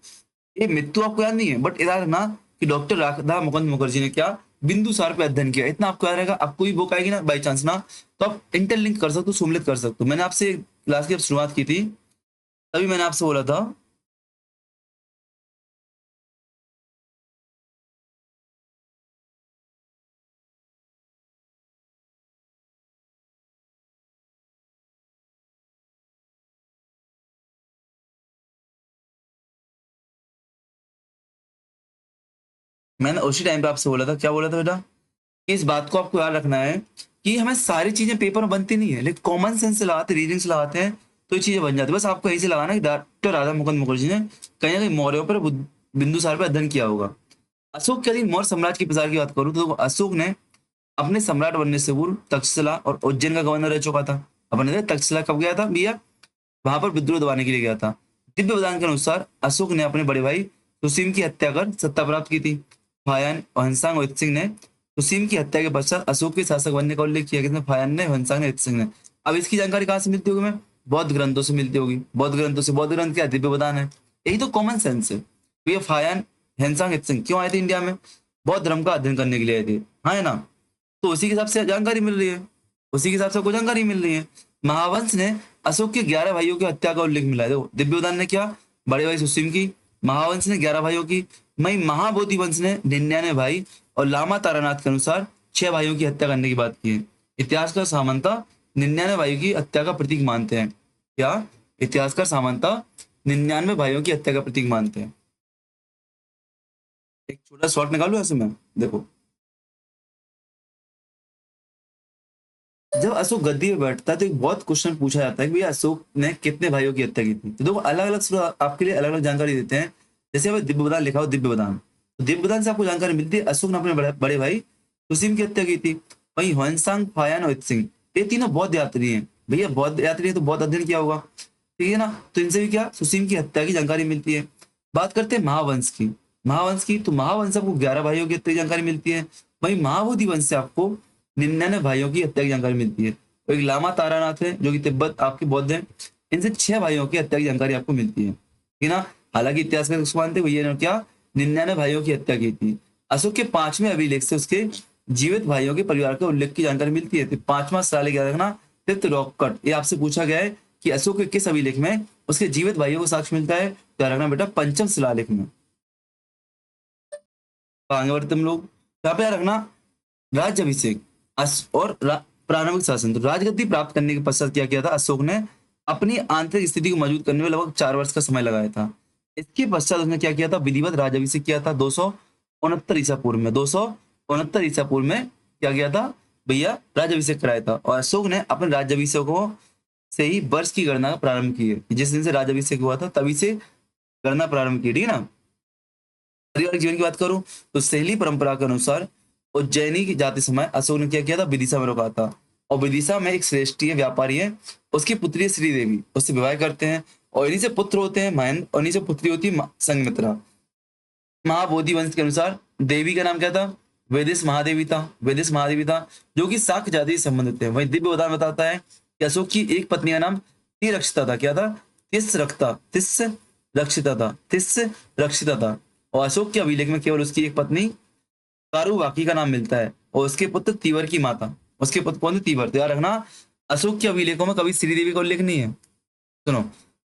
ये मृत्यु आपको याद नहीं है, बट याद रखना कि डॉक्टर राधा मुकुंद मुखर्जी ने क्या बिंदुसार पे अध्ययन किया, इतना आपको याद रहेगा। आपको भी बुक आएगी ना बाई चांस ना, तो आप इंटरलिंक कर सकते हो, सम्मिलित कर सकते हो। मैंने आपसे क्लास की शुरुआत की थी, तभी मैंने आपसे बोला था, मैंने उसी टाइम पे आपसे बोला था, क्या बोला था बेटा, कि इस बात को आपको याद रखना है कि हमें सारी चीजें पेपर में बनती नहीं है, लेकिन कॉमन सेंस से लगाते, रीजनिंग से लगाते हैं, तो ये चीजें बन जाती है। बस आपको यही से लगाना है कि डॉक्टर राधा मुकुंद मुखर्जी ने कहीं ना कहीं मौर्यों पर, बिंदुसार पर अध्ययन किया होगा। अशोक के यदि मौर्य साम्राज्य के प्रसार की बात करूं तो अशोक ने अपने सम्राट बनने से पूर्व तक्षशिला और उज्जैन का गवर्नर रह चुका था। अपने तक्षशिला कब गया था भैया, वहां पर विद्रोह दबाने के लिए गया था। दिव्य बदान के अनुसार अशोक ने अपने बड़े भाई सुसीम की हत्या कर सत्ता प्राप्त की थी। फायान और हंसांग और सिंह ने सुसीम की हत्या के पश्चात अशोक के शासक बनने का उल्लेख किया। किसने, फायान ने, हंसांग ने, सिंह ने। अब इसकी जानकारी कहाँ से मिलती होगी, हमें बौद्ध ग्रंथों से मिलती होगी, बौद्ध ग्रंथों से। बौद्ध ग्रंथ क्या, दिव्य बदान है, यही तो कॉमन सेंस है। तो ये फायान, हंसांग, सिंह क्यों आए थे इंडिया में, बौद्ध धर्म का अध्ययन करने के लिए आए थे, हाँ है ना। तो उसी के हिसाब से जानकारी मिल रही है, उसी के हिसाब से आपको जानकारी मिल रही है। महावंश ने अशोक के 11 भाइयों की हत्या का उल्लेख मिला है। देखो दिव्योदान ने क्या, बड़े भाई सुसीम की, महावंश ने 11 भाइयों की, वहीं महाबोधि वंश ने 99 भाई, और लामा तारानाथ के अनुसार 6 भाइयों की हत्या करने की बात की है। इतिहासकार सामंता 99 भाइयों की हत्या का प्रतीक मानते हैं। क्या, इतिहासकार सामंता 99 भाइयों की हत्या का प्रतीक मानते हैं। एक छोटा शॉर्ट निकालू ऐसे में, देखो जब अशोक गद्दी पे बैठता है तो एक बहुत क्वेश्चन पूछा जाता है कि भैया अशोक ने कितने भाइयों की हत्या की थी। तो देखो अलग अलग आपके लिए अलग अलग जानकारी देते हैं। जैसे अब दिव्य बदान लिखा हो, दिव्य बदान, तो दिव्य बदान से आपको जानकारी मिलती है अशोक ने अपने बड़े भाई सुसीम की हत्या की थी। वहीं ह्वेनसांग, फायान और सिंह, ये तीनों बौद्ध यात्री हैं। भैया बौद्ध यात्री है तो बौद्ध अध्ययन किया होगा, ठीक है ना। तो इनसे भी क्या, सुसीम की हत्या की जानकारी मिलती है। बात करते हैं महावंश की, महावंश की, तो महावंश आपको 11 भाइयों की हत्या की जानकारी मिलती है। वहीं महाबोधि वंश से आपको 99 भाइयों की हत्या की जानकारी मिलती है। तो एक लामा तारानाथ है जो कि तिब्बत आपके बौद्ध हैं, इनसे 6 भाइयों की हत्या की जानकारी आपको मिलती है, ठीक है ना। हालांकि इतिहासकार उसको मानते भैया ने क्या 99 भाइयों की हत्या की थी। अशोक के 5वें अभिलेख से उसके जीवित भाइयों के परिवार के उल्लेख की जानकारी मिलती है। तो पांचवा शिलालेख याद रखना, फिफ्थ रॉक कट। ये आपसे पूछा गया है कि अशोक के किस अभिलेख में उसके जीवित भाइयों को साक्ष्य मिलता है, तो याद रखना बेटा पंचम शिलालेख में। तो आगे बढ़ते हम लोग, यहाँ पे याद रखना राज्यभिषेक और प्रारंभिक शासन। तो राजगद्दी प्राप्त करने के पश्चात क्या किया था अशोक ने, अपनी आंतरिक स्थिति को मजबूत करने में लगभग 4 वर्ष का समय लगाया था। इसके पश्चात उसने क्या किया था, विधिवत राज्यभिषेक किया था 269 ईसा पूर्व में। 269 ईसा पूर्व में क्या किया था भैया, राज्यभिषेक कराया था। और अशोक ने अपने राज्यभिषेकों से ही वर्ष की गणना प्रारंभ की है। जिस दिन से राज्यभिषेक हुआ था तभी से गणना प्रारंभ की, ठीक है ना। पारिवारिक जीवन की बात करूं तो सहेली परंपरा के अनुसार उज्जैनी की जाते समय अशोक ने क्या किया था, विदिशा में रोका था। और विदिशा में एक श्रेष्ठी व्यापारी है, उसकी पुत्री है श्रीदेवी, उससे विवाह करते हैं और इन्हीं से पुत्र होते हैं महेंद्र और इन्हीं से पुत्री होती है संघमित्रा। महाबोधि वंश के अनुसार देवी का नाम क्या था, वेदिस महादेवी था। वेदिस महादेवी था जो कि शाक्त जाति से संबंधित है। वही दिव्य उदाहरण बताता है कि अशोक की एक पत्नी का नाम तिरक्षिता था। क्या था, तिस रखता, तिस रक्षिता था, तिस रक्षिता था। और अशोक के अभिलेख में केवल उसकी एक पत्नी कारुवाकी का नाम मिलता है और उसके पुत्र तीवर की माता, उसके पुत्र कौन थे, तीवर। तो याद रखना अशोक के अभिलेखों में कभी श्रीदेवी का उल्लेख नहीं है। सुनो,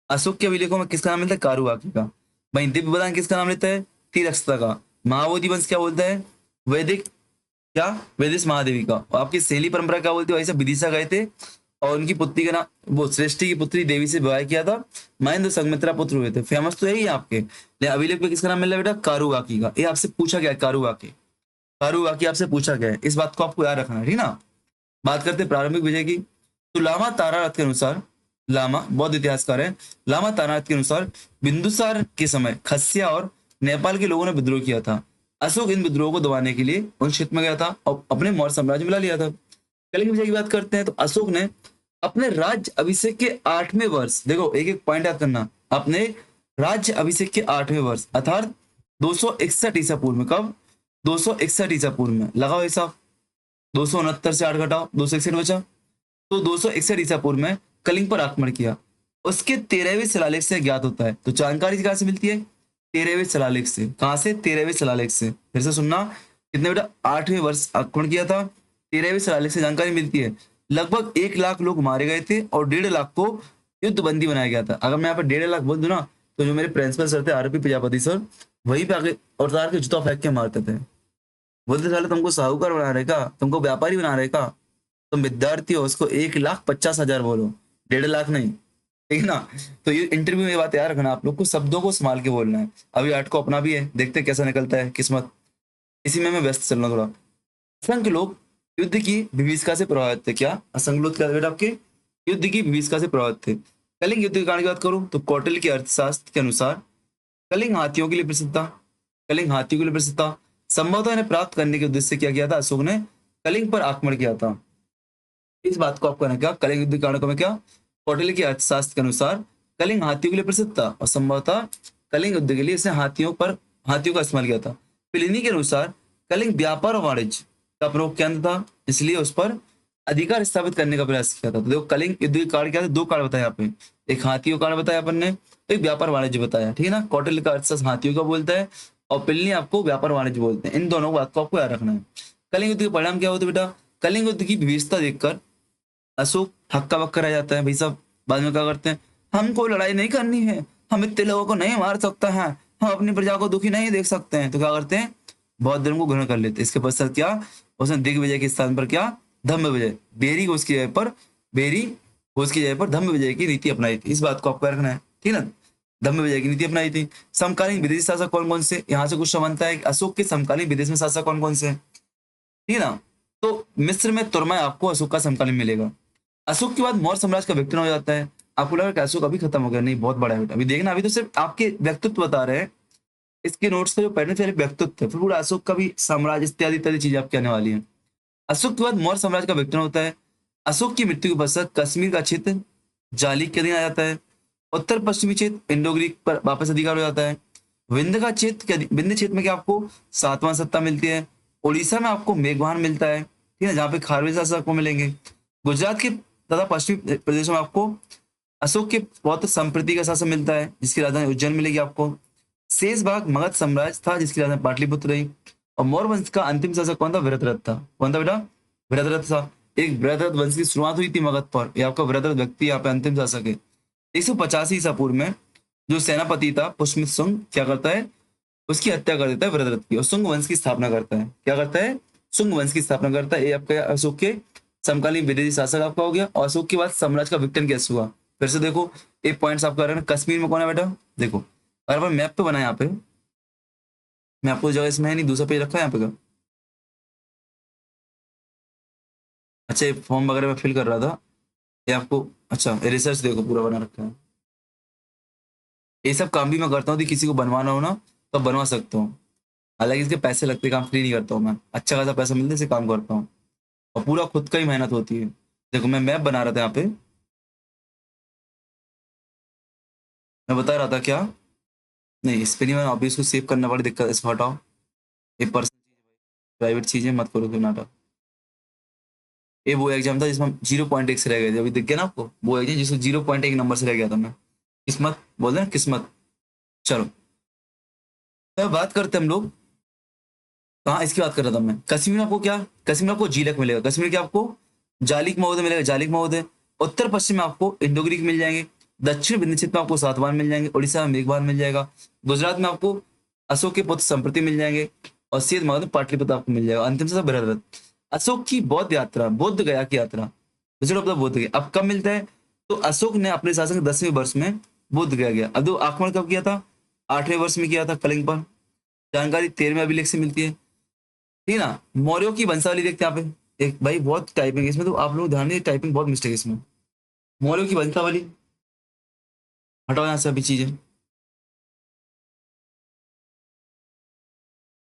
अशोक के अभिलेखों में किसका नाम मिलता है, कारुवाकी का। वहीं दिव्य बदान किसका नाम लेता है, तिरक्षता का। महाबोधि वंश क्या बोलता है, वैदिक क्या, वेदिस महादेवी का। और आपकी सहेली परंपरा क्या बोलती है, वैसे विदिशा गए थे और उनकी पुत्री का नाम, वो श्रेष्ठी की पुत्री देवी से विवाह किया था, महेंद्र संघमित्रा पुत्र हुए थे। फेमस तो यही है आपके, लेकिन अभिलेख में किसका नाम मिल रहा है बेटा, कारुवाकी का। ये आपसे पूछा गया है, कारुवाकी, कारुवाकी आपसे पूछा गया है, इस बात को आपको याद रखना है, ठीक ना। बात करते हैं प्रारंभिक विजय की। तो लामा तारानाथ के अनुसार, लामा बौद्ध इतिहासकार है, लामा तारानाथ के अनुसार बिंदुसार के समय खस्या और नेपाल के लोगों ने विद्रोह किया था। अशोक इन विद्रोह को दबाने के लिए उन क्षेत्र में गया था और अपने मौर्य साम्राज्य में ला लिया था। कलिंग विजय की बात करते हैं तो अशोक ने अपने राज्य अभिषेक के 8वें वर्ष, देखो एक एक पॉइंट याद करना, अपने राज्य अभिषेक के 8वें वर्ष अर्थात 261 ईसा पूर्व में, कब, 261 ईसा पूर्व में, लगाओ हिसाब, 269 से 8 घटाओ, 261 बचा। तो 261 ईसा पूर्व में कलिंग पर आक्रमण किया। उसके 13वें शिलालेख से ज्ञात होता है। तो जानकारी कहां से मिलती है, 13वें शिलालेख से। कहां से, 13वें शिलालेख से। फिर से सुनना, कितने बेटा, 8वें वर्ष आक्रमण किया था, 13वें शिलालेख से जानकारी मिलती है। लगभग 1 लाख लोग मारे गए थे और 1.5 लाख को युद्ध बंदी बनाया गया था। अगर मैं यहाँ पर 1.5 लाख बोल दूं ना, तो जो मेरे प्रिंसिपल सर थे आरपी प्रजापति सर, वहीं पे आगे और तार के जूता फेंक के मारते थे। बोलते साले तुमको साहूकार बना रहे का, तुमको व्यापारी बना रहे का, तुम विद्यार्थी हो, उसको 1,50,000 बोलो, 1.5 लाख नहीं, ठीक है ना। तो ये इंटरव्यू में ये बात याद रखना, आप लोग को शब्दों को संभाल के बोलना है। अभी आर्ट को अपना भी है, देखते हैं कैसा निकलता है किस्मत, इसी में मैं व्यस्त चल रहा हूँ थोड़ा। असंख्य लोग युद्ध की विभीषिका से प्रभावित थे। क्या, असंख्य लोग क्या बेटा आपके युद्ध की विभीषिका से प्रभावित थे। कलिंग युद्ध के कारण की बात करूं तो कौटिल्य के अर्थशास्त्र के अनुसार कलिंग हाथियों के लिए प्रसिद्ध था। कलिंग हाथियों के लिए प्रसिद्ध था। संभवतः इन्हें प्राप्त करने के उद्देश्य से क्या किया था, अशोक ने कलिंग पर आक्रमण किया था। इस बात को आपको क्या, कलिंग युद्ध के कारणों में क्या, कौटिल्य के अर्थशास्त्र के अनुसार कलिंग हाथियों के लिए प्रसिद्ध था और संभवतः कलिंग युद्ध के लिए इसने हाथियों का इस्तेमाल किया था। प्लिनी के अनुसार कलिंग व्यापार और वाणिज्य का प्रमुख केंद्र था, इसलिए उस पर अधिकार स्थापित करने का प्रयास किया था। तो देखो कलिंग युद्ध के कारण क्या थे, 2 कारण बताए यहाँ पे, एक हाथियों का कारण बताया अपन ने, एक व्यापार वाणिज्य बताया, ठीक है ना। कौटिल्य का अर्थशास्त्र हाथियों का बोलता है और प्लिनी आपको व्यापार वाणिज्य बोलते हैं। इन दोनों बात को आपको याद रखना है। कलिंग युद्ध के परिणाम क्या होते बेटा, कलिंग युद्ध की विविधता देखकर अशोक हक्का बक्का रह जाता है। भाई साहब बाद में क्या करते हैं, हमको लड़ाई नहीं करनी है, हम इतने लोगों को नहीं मार सकते हैं, हम अपनी प्रजा को दुखी नहीं देख सकते हैं। तो क्या करते हैं, बौद्ध धर्म को ग्रहण कर लेते हैं। इसके पश्चात क्या, उसने दिग्विजय के स्थान पर क्या, धम्म विजय, बेरी घोष की जगह पर, बेरी घोष की जगह पर धम्म विजय की नीति अपनाई थी। इस बात को आपको रखना है, ठीक है ना। धम्म विजय की नीति अपनाई थी। समकालीन विदेशी शासक कौन कौन से, यहाँ से कुछ बनता है अशोक के समकालीन विदेश में शासक कौन कौन से, ठीक है ना। तो मिस्र में तुर्मा आपको अशोक का समकालीन मिलेगा। अशोक के बाद मौर्य साम्राज्य का विघटन हो जाता है। आपको लगा कि अशोक अभी खत्म हो गया, नहीं, बहुत बड़ा है बेटा। अभी देखना, अभी तो सिर्फ आपके व्यक्तित्व बता रहे हैं, इसके नोट्स का जो पैटर्न पहले व्यक्तित्व है, फिर पूरा अशोक का भी साम्राज्य इत्यादि इत्यादि चीजें आपके आने वाली है। अशोक के बाद मौर्य साम्राज्य का विघटन होता है। अशोक की मृत्यु के पश्चात कश्मीर का क्षेत्र जालिक के अधीन आ जाता है। उत्तर पश्चिमी क्षेत्र इंडो ग्रीक पर वापस अधिकार हो जाता है। विंध्य का क्षेत्र, विंध्य क्षेत्र में क्या आपको 7वां सत्ता मिलती है। उड़ीसा में आपको मेघवान मिलता है, ठीक है, जहाँ पे खारवेज शासक आपको मिलेंगे। गुजरात के तथा पश्चिमी प्रदेशों में आपको अशोक के पौत्र संप्रति का शासन मिलता है, जिसकी राजधानी उज्जैन मिलेगी आपको। शेष भाग मगध साम्राज्य था, जिसकी राजधानी पाटलिपुत्र रही। और मौर्य वंश का अंतिम शासक कौन था? वृत्रथ था। कौन था बेटा? वृत्रथ था। एक वृत्रथ वंश की शुरुआत हुई थी मगध पर। ये आपका वृत्रथ व्यक्ति यहाँ पे अंतिम शासक है। 185 ईसा पूर्व में जो सेनापति था पुष्यमित्र शुंग क्या करता है? उसकी हत्या कर देता है वृत्रथ की, और शुंग वंश की स्थापना करता है। क्या करता है? शुंग वंश की स्थापना करता है। ये आपका अशोक के समकालीन विदेशी शासक आपका हो गया। और अशोक के बाद साम्राज्य का विघटन कैसे हुआ? फिर से देखो, एक पॉइंट्स आपका रहे कश्मीर में कौन है बेटा? देखो, अगर अपन मैप पे बना यहाँ पे, मैं आपको जगह इसमें है नहीं, दूसरा पेज रखा है यहाँ पे का। अच्छा, ये फॉर्म वगैरह में फिल कर रहा था ये आपको। अच्छा, रिसर्च देखो पूरा बना रखा है। ये सब काम भी मैं करता हूँ, यदि किसी को बनवाना हो ना तो बनवा सकता हूँ। हालांकि इसके पैसे लगते हैं, काम फ्री नहीं करता हूँ मैं, अच्छा खासा पैसा मिलता है इसे काम करता हूँ। और पूरा खुद का ही मेहनत होती है। देखो, मैं मैप बना रहा था यहाँ पे, मैं बता रहा था क्या। नहीं, इस पे नहीं, मैं अभी इसको सेव करना पड़ी, दिक्कत, इसको हटाओ। ये पर्सनल प्राइवेट चीजें मत करो तुम नाटक। ये वो एग्जाम था जिसमें हम 0.1 से रह गए थे, अभी दिख गया ना आपको? वो एग्जाम जिसमें 0.1 नंबर से रह गया था मैं। किस्मत बोलते हैं ना, किस्मत। चलो, तो बात करते हैं हम लोग। कहाँ इसकी बात कर रहा था मैं? कश्मीर में आपको क्या? कश्मीर में आपको जीलक मिलेगा। कश्मीर क्या आपको? जालिक महोदय मिलेगा, जालिक महोदय। उत्तर पश्चिम में आपको इंडो ग्रीक मिल जाएंगे। दक्षिण विंध्य क्षेत्र में आपको सातवाहन मिल जाएंगे। उड़ीसा में मेघवाल मिल जाएगा। गुजरात में आपको अशोक के पुत्र संप्रति मिल जाएंगे। और सिंध में पाटलिपुत्र आपको मिल जाएगा। अंतिम से बृहद्रथ। अशोक की बौद्ध यात्रा, बोध गया की यात्रा, बोध गया अब कब मिलता है? तो अशोक ने अपने शासन के 10वें वर्ष में बोध गया गया। अब आक्रमण कब किया था? 8वें वर्ष में किया था, कलिंग पर। जानकारी 13वें अभिलेख से मिलती है, ठीक है ना? मौर्यों की वंशावली देखते हैं यहाँ पे। एक भाई बहुत टाइपिंग है इसमें, तो आप लोग ध्यान दीजिए, टाइपिंग बहुत मिस्टेक है इसमें। मौर्यों की वंशावली, हटाओ यहाँ से अभी चीजें।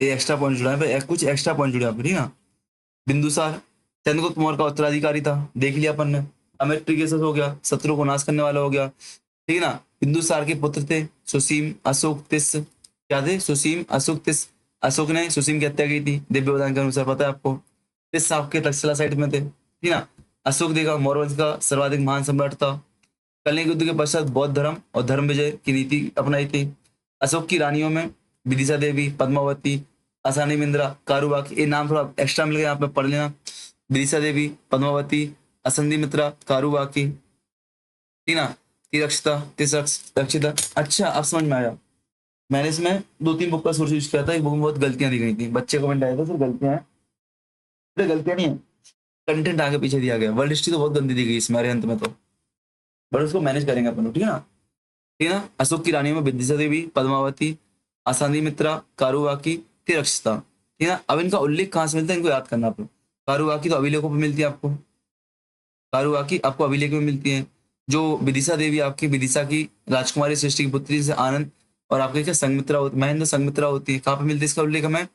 ये एक्स्ट्रा पॉइंट जुड़ा है भाई, कुछ एक्स्ट्रा पॉइंट जुड़े यहाँ पे, ठीक है ना? बिंदुसार चंद्रगुप्त मौर्य का उत्तराधिकारी था, देख लिया अपन ने। अमेट्रिकेसस हो गया, शत्रु को नाश करने वाला हो गया, ठीक है ना? बिंदुसार के पुत्र थे सुसीम, अशोक, तिस। क्या थे? सुसीम, अशोक, तिस। अशोक ने सुसीम की हत्या की थी, दिव्य बलिदान के अनुसार, पता है आपको। तिस आपके तक्षशिला साइड में थे, ठीक है ना? अशोक देखा मौर्य वंश का सर्वाधिक महान सम्राट था। कलिंग युद्ध के पश्चात बौद्ध धर्म और धर्म विजय की नीति अपनाई थी। अशोक की रानियों में विदिशा देवी, पद्मावती, आसानी मिंद्रा, कारुबाकी। ये नाम थोड़ा एक्स्ट्रा मिल गया, यहाँ पे पढ़ लेना। विदिशा देवी, पद्मावती, असंधि मित्रा, कारुबाकी, ठीक ना? तिरक्षता, तिरक्षिता। अच्छा, अब समझ में आया। मैंने इसमें 2-3 बुक का सोर्स यूज किया था, एक बुक में बहुत गलतियां दी गई थी, बच्चे कमेंट आया था सर गलतियां हैं। अरे गलतियां नहीं है, कंटेंट आगे पीछे दिया गया। वर्ल्ड हिस्ट्री तो बहुत गंदी दी गई इसमें अंत में तो, बट उसको मैनेज करेंगे अपन लोग, ठीक है ना? ठीक है ना? अशोक की रानी में विदिशा देवी, पद्मावती, आसानी मित्रा, कारुबाकी, तिरक्षता, ठीक है ना? अब इनका उल्लेख कहाँ से मिलता है, इनको याद करना आप। कारुबाकी तो अभिलेखों पर मिलती है आपको, कारुबाकी आपको अभिलेख में मिलती है। जो विदिशा देवी आपकी विदिशा की राजकुमारी सृष्टि की पुत्री से आनंद, और आपके क्या संगमित्रा होती, महेंद्र संगमित्रा होती है। कहाँ पे मिलती है इसका उल्लेख हमें?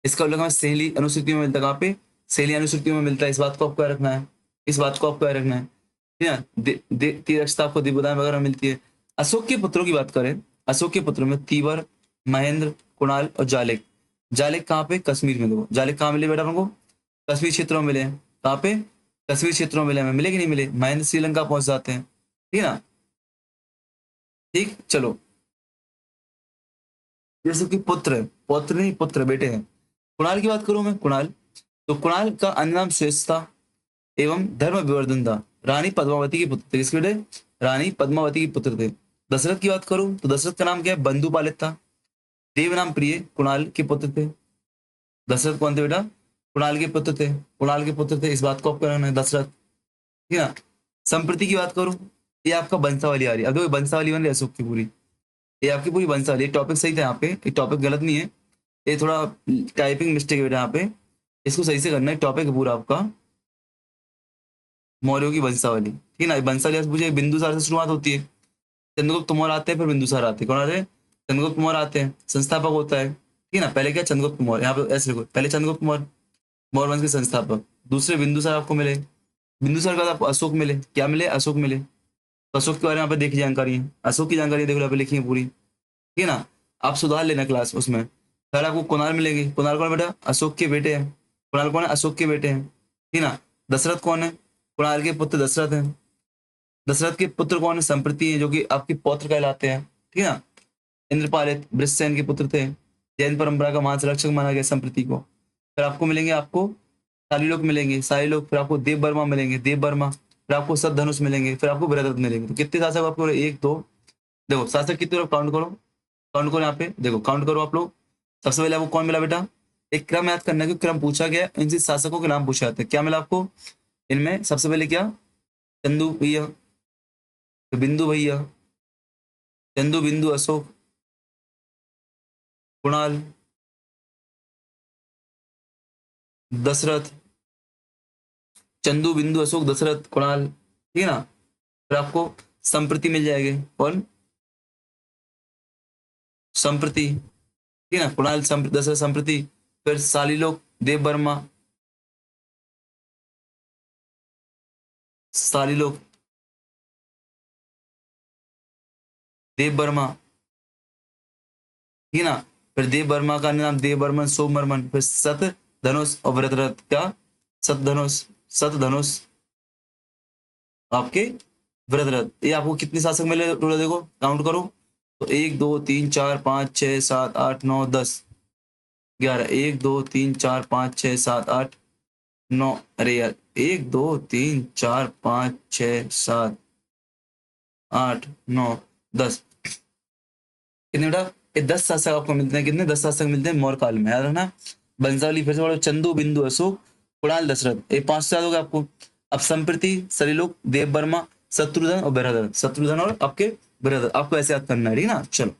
इसका उल्लेख हमें सहेली अनुसूची में मिलता है। कहाँ पे? सहेली अनुसूची में मिलता है। इस बात को आपको याद रखना है, इस बात को आपको याद रखना है, ठीक है ना? तिरक्षता आपको दिव्यदान वगैरह मिलती है। अशोक के पुत्रों की बात करें, अशोक के पुत्रों में तीवर, महेंद्र, कुणाल और जालिक। जालिक कहाँ पे? कश्मीर में। देखो जालिक कहाँ मिले बेटा हमको? कश्मीर क्षेत्रों में मिले हैं। कहाँ पे? कश्मीर क्षेत्रों में मिले हमें, मिले कि नहीं मिले? महेंद्र श्रीलंका पहुंच जाते हैं, ठीक है ना? ठीक, चलो। जैसे कि पुत्र है, पुत्र नहीं, पुत्र बेटे हैं। कुणाल की बात करूं मैं, कुणाल। तो कुणाल का अन्य नाम श्रेष्ठ था एवं धर्म विवर्धन था। रानी पद्मावती के पुत्र थे। किसके बेटे? रानी पद्मावती के पुत्र थे। दशरथ की बात करूं तो दशरथ का नाम क्या है? बंधु पालित था। देव नाम प्रिय कुणाल के पुत्र थे। दशरथ कौन थे बेटा? कुणाल के पुत्र थे, कुणाल के पुत्र थे, इस बात को आपको कहना है, दशरथ, ठीक है ना? संप्रति की बात करूं, ये आपका वंशावली आ रही है। अब देखो वंशावली बन रही है अशोक की पूरी, ये आपकी पूरी वंशावली। टॉपिक सही था यहाँ पे, ये टॉपिक गलत नहीं है, ये थोड़ा टाइपिंग मिस्टेक है बेटा यहाँ पे, इसको सही से करना है। टॉपिक पूरा आपका मौर्यों की वंशावली, ठीक है ना? वंशावली से पूछे, बिंदुसार से शुरुआत होती है। चंद्रगुप्त मौर्य आते हैं, फिर बिंदुसार आते हैं। कौन आते हैं? चंद्रगुप्त मौर्य आते हैं, संस्थापक होता है, ठीक है ना? पहले क्या? चंद्रगुप्त मौर्य, यहाँ पे ऐसे लिखो, पहले चंद्रगुप्त मौर्य, मौर्य वंश के संस्थापक। दूसरे बिंदुसार आपको मिले, बिंदुसार के बाद आपको अशोक मिले। क्या मिले? अशोक मिले। तो अशोक के बारे में यहाँ पे देखिए जानकारी है, अशोक की जानकारी देखो यहाँ पे लिखी है पूरी, ठीक है ना? आप सुधार लेना क्लास उसमें। फिर आपको कुणाल मिलेंगे। कुणाल कौन है बेटा? अशोक के बेटे हैं। कुणाल कौन है? अशोक के बेटे हैं, ठीक है ना? दशरथ कौन है? कुणाल के पुत्र दशरथ हैं। दशरथ के पुत्र कौन है? संप्रति हैं, जो कि आपके पौत्र कहलाते हैं, ठीक है ना? इंद्रपालित वृषसेन के पुत्र थे। जैन परंपरा का महासंरक्षक माना गया संप्रति को। फिर आपको मिलेंगे, आपको शालीलोक मिलेंगे, शालीलोक, फिर आपको देव वर्मा मिलेंगे, देव वर्मा, फिर आपको सतधनुष मिलेंगे, फिर आपको बृहदरथ मिलेंगे। तो कितने शासक आपको, एक दो, देखो शासक कितने, काउंट करो, काउंट करो यहाँ पे, देखो काउंट करो आप लोग। सबसे पहले आपको कौन मिला बेटा, एक क्रम याद करना है कि क्रम पूछा गया, इनसे शासकों के नाम पूछे जाते हैं। क्या मिला आपको इनमें, सबसे पहले क्या, चंदू भैया, फिर बिंदु भैया, चंदू बिंदु अशोक, कुणाल, दशरथ, चंदू बिंदु अशोक दशरथ कुणाल, ठीक है ना। फिर आपको संप्रति मिल जाएंगे, कौन, संप्रति, ठीक है ना, कुणाल दशरथ संप्रति। फिर शालीलोक देव वर्मा, शालीलोक देव वर्मा, ठीक है ना। फिर देव वर्मा का नाम देव वर्मन सोमवर्मन, फिर सत धनुष और व्रतरथ, क्या, सत धनुष, सत धनुष आपके व्रतरथ। ये आपको कितने शासक मिले टोटल, देखो काउंट करो तो 1 2 3 4 5 6 7 8 9 10 11, 1 2 3 4 5 6 7 8 9, अरे यार 1 2 3 4 5 6 7 8 9 10, कितने बेटा, ये 10 शासक आपको मिलते हैं। कितने, 10 शासक मिलते हैं मौर्य काल में, याद रखना। वंशावली फिर से पढ़ो, चंदू बिंदु अशोक कुणाल दशरथ, ये 5 से याद होगा आपको। अब संप्रति सलीलोक देव वर्मा शत्रुघ्न और बृहदरथ, शत्रुघ्न और आपके बृहदरथ, आपको ऐसे याद करना है, ठीक है ना। चलो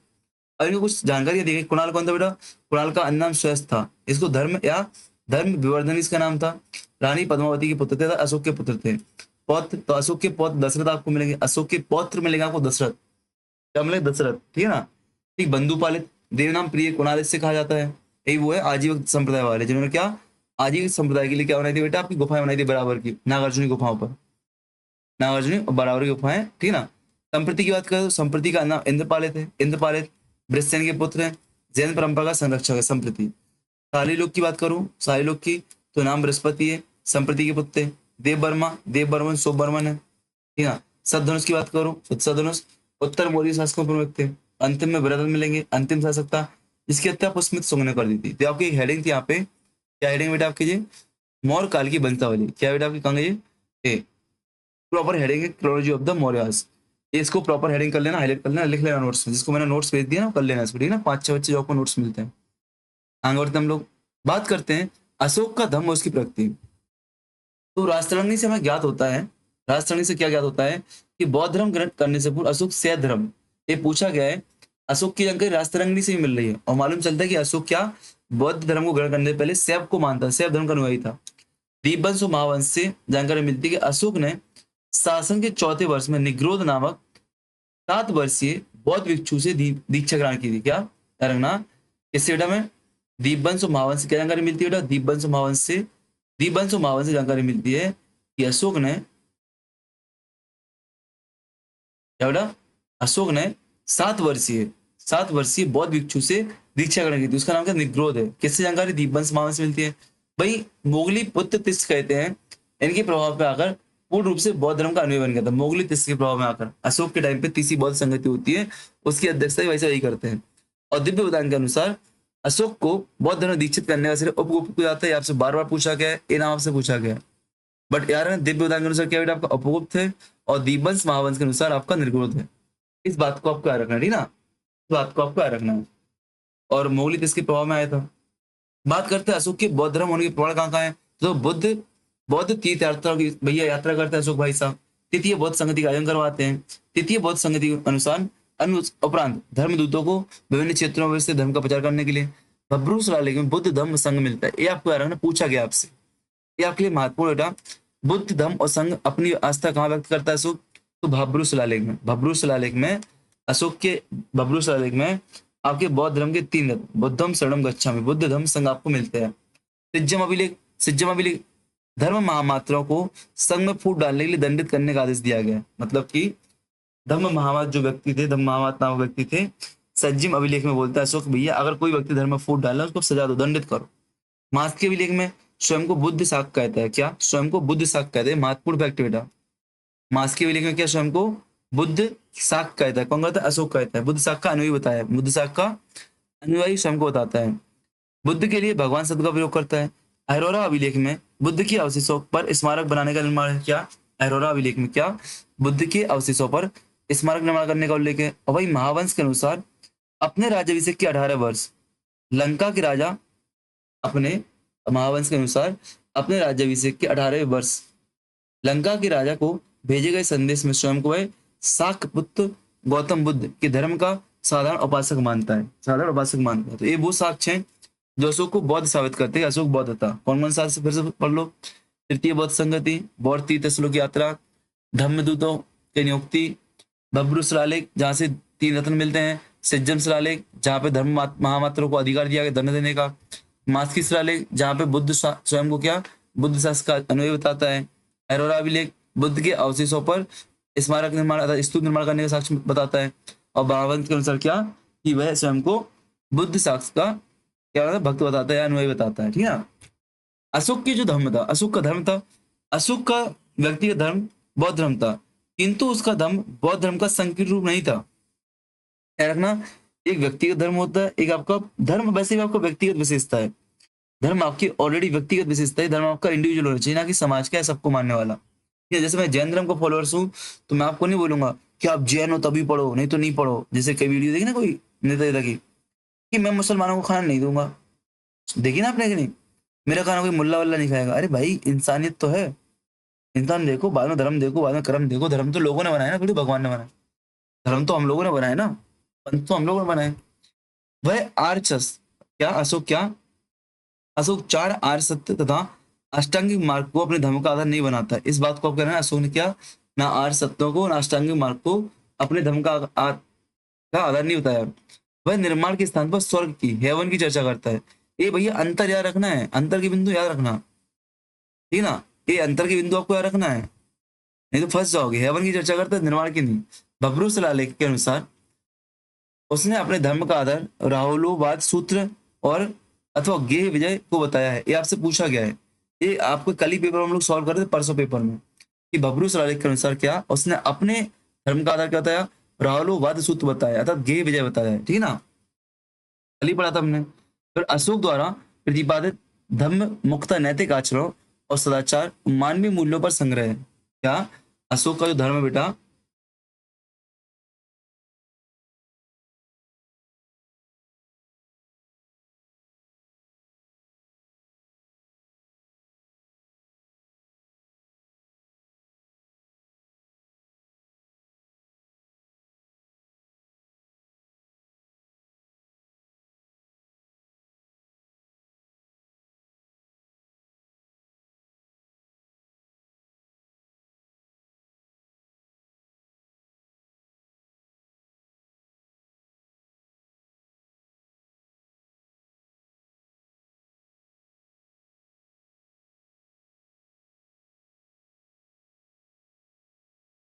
अब इनको कुछ जानकारी देखिए। कुणाल कौन था बेटा, कुणाल का अन्य नाम श्रेष्ठ था, इसको धर्म या धर्म विवर्धन इसका नाम था। रानी पद्मावती के पुत्र थे, अशोक के पुत्र थे। पौत्र, तो अशोक के पौत्र दशरथ आपको मिलेंगे, अशोक के पौत्र मिलेगा आपको दशरथ, क्या मिलेगा, दशरथ, ठीक है ना। ठीक, बंधुपालित देवनाम प्रिय कुणाल इससे कहा जाता है, यही वो है आजीवन संप्रदाय वाले जिन्होंने क्या, आजीवन संप्रदाय के लिए क्या बनाई थी बेटा, आपकी गुफाएं बनाई थी बराबर की, नागार्जुनी गुफाओं पर, नागार्जुनी और बराबर की गुफाएं, ठीक है ना। संप्रति की बात करें तो संप्रति का नाम इंद्रपालित है, इंद्रपालित वृषसेन के पुत्र हैं, जैन परंपरा का संरक्षक है संप्रति। शालीलोक की बात करूं, शालीलोक की तो नाम बृहस्पति है, संप्रति के पुत्र है। देव वर्मा, देव वर्मन सोमवर्मन है, ठीक है ना। सतधनुष की बात करूं तो सतधनुष उत्तर मौर्य शासकों प्रमुख थे। अंतिम में बृहदरथ मिलेंगे, अंतिम शासक था जिसकी हत्या पुष्पमित्र शुंग ने कर दी थी। तो आपकी एक हेडिंग थी यहाँ पे, क्या हेडिंग बेटा आपकी जी, मौर्य काल की वंशावली, क्या बेटा आपकी कहेंगे जी, प्रॉपर हेडिंग है क्रोनोलॉजी ऑफ द मौर्यास। इसको प्रॉपर हेडिंग कर लेना, हाईलाइट कर लेना, लिख लेना नोट्स में, जिसको मैंने नोट्स भेज दिया ना कर लेना इसको, ठीक है ना। 5-6 बच्चे जो आपको नोट्स मिलते हैं। आगे बढ़ते हम लोग, बात करते हैं अशोक का धर्म और उसकी प्रगति। तो राजतरंगी से हमें ज्ञात होता है, राजतरंगी से क्या ज्ञात होता है कि बौद्ध धर्म ग्रहण करने से पूर्व अशोक शैव धर्म, ये पूछा गया है। अशोक की जानकारी राजतरंगी से ही मिल रही है और मालूम चलता है कि अशोक क्या बौद्ध धर्म को ग्रहण करने से पहले शैव को मानता, शैव धर्म का अनुयायी था। दीपवंश और महावंश से जानकारी मिलती है कि अशोक ने शासन के चौथे वर्ष में निग्रोध नामक 7 वर्षीय बौद्ध भिक्षु से दीक्षा ग्रहण की थी। क्या रखना, इससे बेटा में दीपवंश और महावंश से क्या जानकारी मिलती है बेटा, दीपवंश और महावंश से, दीपवंश और महावंश से जानकारी मिलती है कि अशोक ने, क्या बेटा, अशोक ने 7 वर्षीय बौद्ध भिक्षु से दीक्षा ग्रहण की थी, उसका नाम क्या, निग्रोध है। किससे जानकारी, दीपवंश महावंश से मिलती है। भाई मोगली पुत्र तिष्ठ कहते हैं, इनके प्रभाव पे आकर पूर्ण रूप से बौद्ध धर्म का अनुयायी बन गया था। मोगली तिष्ठ के प्रभाव में आकर अशोक के टाइम पे तीसरी बौद्ध संगति होती है, उसकी अध्यक्षता वैसे वही करते हैं। और दिव्य बदान के अनुसार अशोक को बौद्ध धर्म दीक्षित करने का सिर्फ उपगुप्त को जाता है, आपसे बार बार पूछा गया है, ये नाम आपसे पूछा गया है। बट यार दिव्य बदान के अनुसार क्या बेटा आपका उपगुप्त है, और दीपवंश महावंश के अनुसार आपका निर्ग्रोध है। इस बात को आपको याद रखना है, ठीक ना, इस बात को आपको याद रखना है। और मोगली तिष्ठ के प्रभाव में आया था। बात करते हैं अशोक के बौद्ध धर्म होने के प्रमाण कहाँ कहाँ है, तो बुद्ध बौद्ध तीर्थ यात्रा की भैया यात्रा करते हैं अशोक भाई साहब, तृतीय बौद्ध संगति का आयोजन करवाते हैं। तृतीय बौद्ध संगति के अनुसार उपरांत धर्मदूतों को विभिन्न क्षेत्रों में से धर्म का प्रचार करने के लिए भब्रू शिलालेख में बुद्ध धर्म संघ मिलता है। ये आपको याद रखना, पूछा गया आपसे, ये आपके लिए महत्वपूर्ण बेटा। बुद्ध धर्म और संघ अपनी आस्था कहाँ व्यक्त करता है अशोक, तो भब्रू शिलालेख में, भब्रू शिलालेख में अशोक के भब्रू शिलालेख में आपके बौद्ध धर्म के 3 रत्न बुद्धम शरणम गच्छामि, बुद्ध धर्म संघ आपको मिलते हैं। सिज्जम अभिलेख, सिज्जम अभिलेख धर्म महामात्राओं को संघ में फूट डालने के लिए दंडित करने का आदेश दिया गया। मतलब कि धर्म महामात जो व्यक्ति थे, धर्म महामात नामक व्यक्ति थे, सज्जिम अभिलेख में बोलता है अशोक भैया अगर कोई व्यक्ति धर्म में फूट डालना उसको सजा दो, दंडित करो। मास के अभिलेख में स्वयं को बुद्ध शाक कहता है, क्या स्वयं को बुद्ध शाक कहते हैं, महत्वपूर्ण फैक्ट बेटा। मास के अभिलेख में क्या स्वयं को बुद्ध शाक कहता है, कौन कहता है, अशोक कहता है। बुद्ध शाक का अनुयायी बताया, बुद्ध शाक का अनुयायी स्वयं को बताता है। बुद्ध के लिए भगवान शब्द का प्रयोग करता है। अरोरा अभिलेख में बुद्ध के अवशेषों पर स्मारक बनाने का निर्माण किया। अरोरा अभिलेख में क्या, बुद्ध के अवशेषों पर स्मारक निर्माण करने का उल्लेख है। और वही महावंश के अनुसार अपने राज्याभिषेक के 18 वर्ष लंका के राजा, अपने महावंश के अनुसार अपने राज्याभिषेक के 18वें वर्ष लंका के राजा को भेजे गए संदेश में स्वयं को वह शाक पुत्र गौतम बुद्ध के धर्म का साधारण उपासक मानता है। साधारण उपासक मानता है। तो ये वो साक्ष्य हैं जो अशोक को बौद्ध साबित करते हैं। अशोक बौद्ध था। कौन कौन सा, फिर से पढ़ लो। तृतीय बौद्ध संगति, बौद्ध तीर्थ श्लोक यात्रा, धम्मदूतों की नियुक्ति, बब्रू शिलालेख जहाँ से 3 रत्न मिलते हैं, सिज्जम शिलालेख जहाँ पे धर्म महामात्रों को अधिकार दिया गया दंड देने का, मास्की शिलालेख जहाँ पे बुद्ध स्वयं को क्या, बुद्ध शास्त्र का अन्वय बताता है, अरोरा अभिलेख बुद्ध के अवशेषों पर स्मारक निर्माण अर्थात स्तूप निर्माण करने का साक्ष्य बताता है, और महावंश के अनुसार क्या, कि वह स्वयं को बुद्ध शास्त्र का क्या बताता है, भक्त बताता है या अनुयायी बताता है। ठीक है ना। अशोक की जो धर्म था, अशोक का धर्म था, अशोक का व्यक्तिगत धर्म बौद्ध धर्म था, किंतु उसका धर्म बौद्ध धर्म का संकीर्ण रूप नहीं था। याद रखना, एक व्यक्तिगत धर्म होता है, एक आपका धर्म वैसे भी आपका व्यक्तिगत विशेषता है। धर्म आपकी ऑलरेडी व्यक्तिगत विशेषता है। धर्म आपका इंडिविजुअल होना चाहिए, ना कि समाज का है सबको मानने वाला। ठीक है, जैसे मैं जैन धर्म का फॉलोअर्स हूँ तो मैं आपको नहीं बोलूंगा कि आप जैन हो तभी पढ़ो, नहीं तो नहीं पढ़ो। जैसे कई वीडियो देखी ना कोई नेता की कि मैं मुसलमानों को खाना नहीं दूंगा, देखी ना आपने कि नहीं, मेरा खाना कोई मुल्ला वल्ला नहीं खाएगा। अरे भाई, इंसानियत तो है। इंसान देखो, बाद में धर्म देखो, बाद में कर्म देखो। धर्म तो लोगों ने बनाया ना, थोड़ी भगवान ने बनाया। धर्म तो हम लोगों ने बनाया ना, पंथ तो हम लोगों ने बनाए। वह आर्चस क्या, अशोक क्या, अशोक 4 आर्य सत्य तथा अष्टांगिक मार्ग को अपने धर्म का आधार नहीं बनाता। इस बात को आप कह रहे हैं, अशोक ने क्या, ना आर्य सत्यों को ना अष्टांगिक मार्ग को अपने धर्म का आधार नहीं बताया। वह निर्माण के स्थान पर स्वर्ग की, हेवन की चर्चा करता है। ये भैया अंतर याद रखना है, अंतर के बिंदु याद रखना, ठीक है ना। ये अंतर के बिंदु आपको याद रखना है, नहीं तो फंस जाओगे। हेवन की चर्चा करता है, निर्माण की नहीं। भब्रू शिलालेख के अनुसार उसने अपने धर्म का आधार राहुलोवाद सूत्र और अथवा गेह विजय को बताया है। ये आपसे पूछा गया है, ये आपको कल ही पेपर में हम लोग सॉल्व कर रहे थे, परसों पेपर में, कि भब्रू शिलालेख के अनुसार क्या, उसने अपने धर्म का आधार क्या बताया, राहुलोवाद सूत्र बताया अर्थात गेह विजय बताया है। ठीक है ना, कल ही पढ़ा था हमने। फिर अशोक द्वारा प्रतिपादित धर्म मुक्ता नैतिक आचरण और सदाचार मानवीय मूल्यों पर संग्रह है। क्या, अशोक का जो धर्म है बेटा,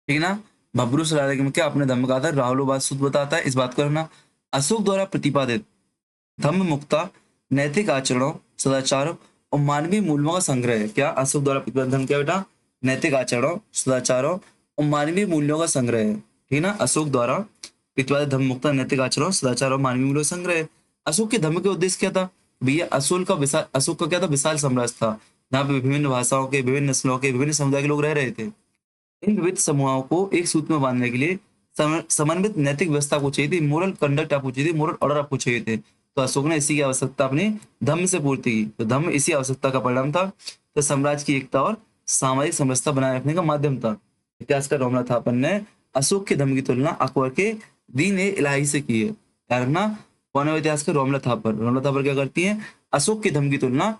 ठीक है ना। भब्रू शिलालेख में क्या, अपने धर्म का आधार राहुलोवाद सूत्र बताता है। इस बात को रखना। अशोक द्वारा प्रतिपादित धम्म मुक्ता नैतिक आचरणों, सदाचारों और मानवीय मूल्यों का संग्रह है। क्या, अशोक द्वारा प्रतिपादित धर्म क्या बेटा, नैतिक आचरणों, सदाचारों और मानवीय मूल्यों का संग्रह है। ठीक है ना, अशोक द्वारा प्रतिपादित धम्म मुक्ता नैतिक आचरणों, सदाचार और मानवीय मूल्यों का संग्रह है। अशोक के धर्म के उद्देश्य क्या था भैया, अशोक का क्या था, विशाल साम्राज्य था जहाँ पे विभिन्न भाषाओं के, विभिन्न नस्लों के, विभिन्न समुदाय के लोग रह रहे थे। इन विविध समूहों को एक सूत्र में बांधने के लिए समन्वित नैतिक व्यवस्था को चाहिए थी, मोरल कंडक्ट आपको चाहिए थी, मोरल ऑर्डर आपको चाहिए थे। तो अशोक ने इसी की आवश्यकता अपने धम्म से पूर्ति की। तो धम्म इसी आवश्यकता का परिणाम था। तो साम्राज्य की एकता और सामाजिक समरसता बनाए रखने का माध्यम था। इतिहासकार रोमला थापन ने अशोक के धम्म की तुलना अकबर के दीन ए इलाही से की है। याद रखना, कौन है इतिहासकार, रोमला थापर। रोमला थापर क्या करती है, अशोक के धम्म की तुलना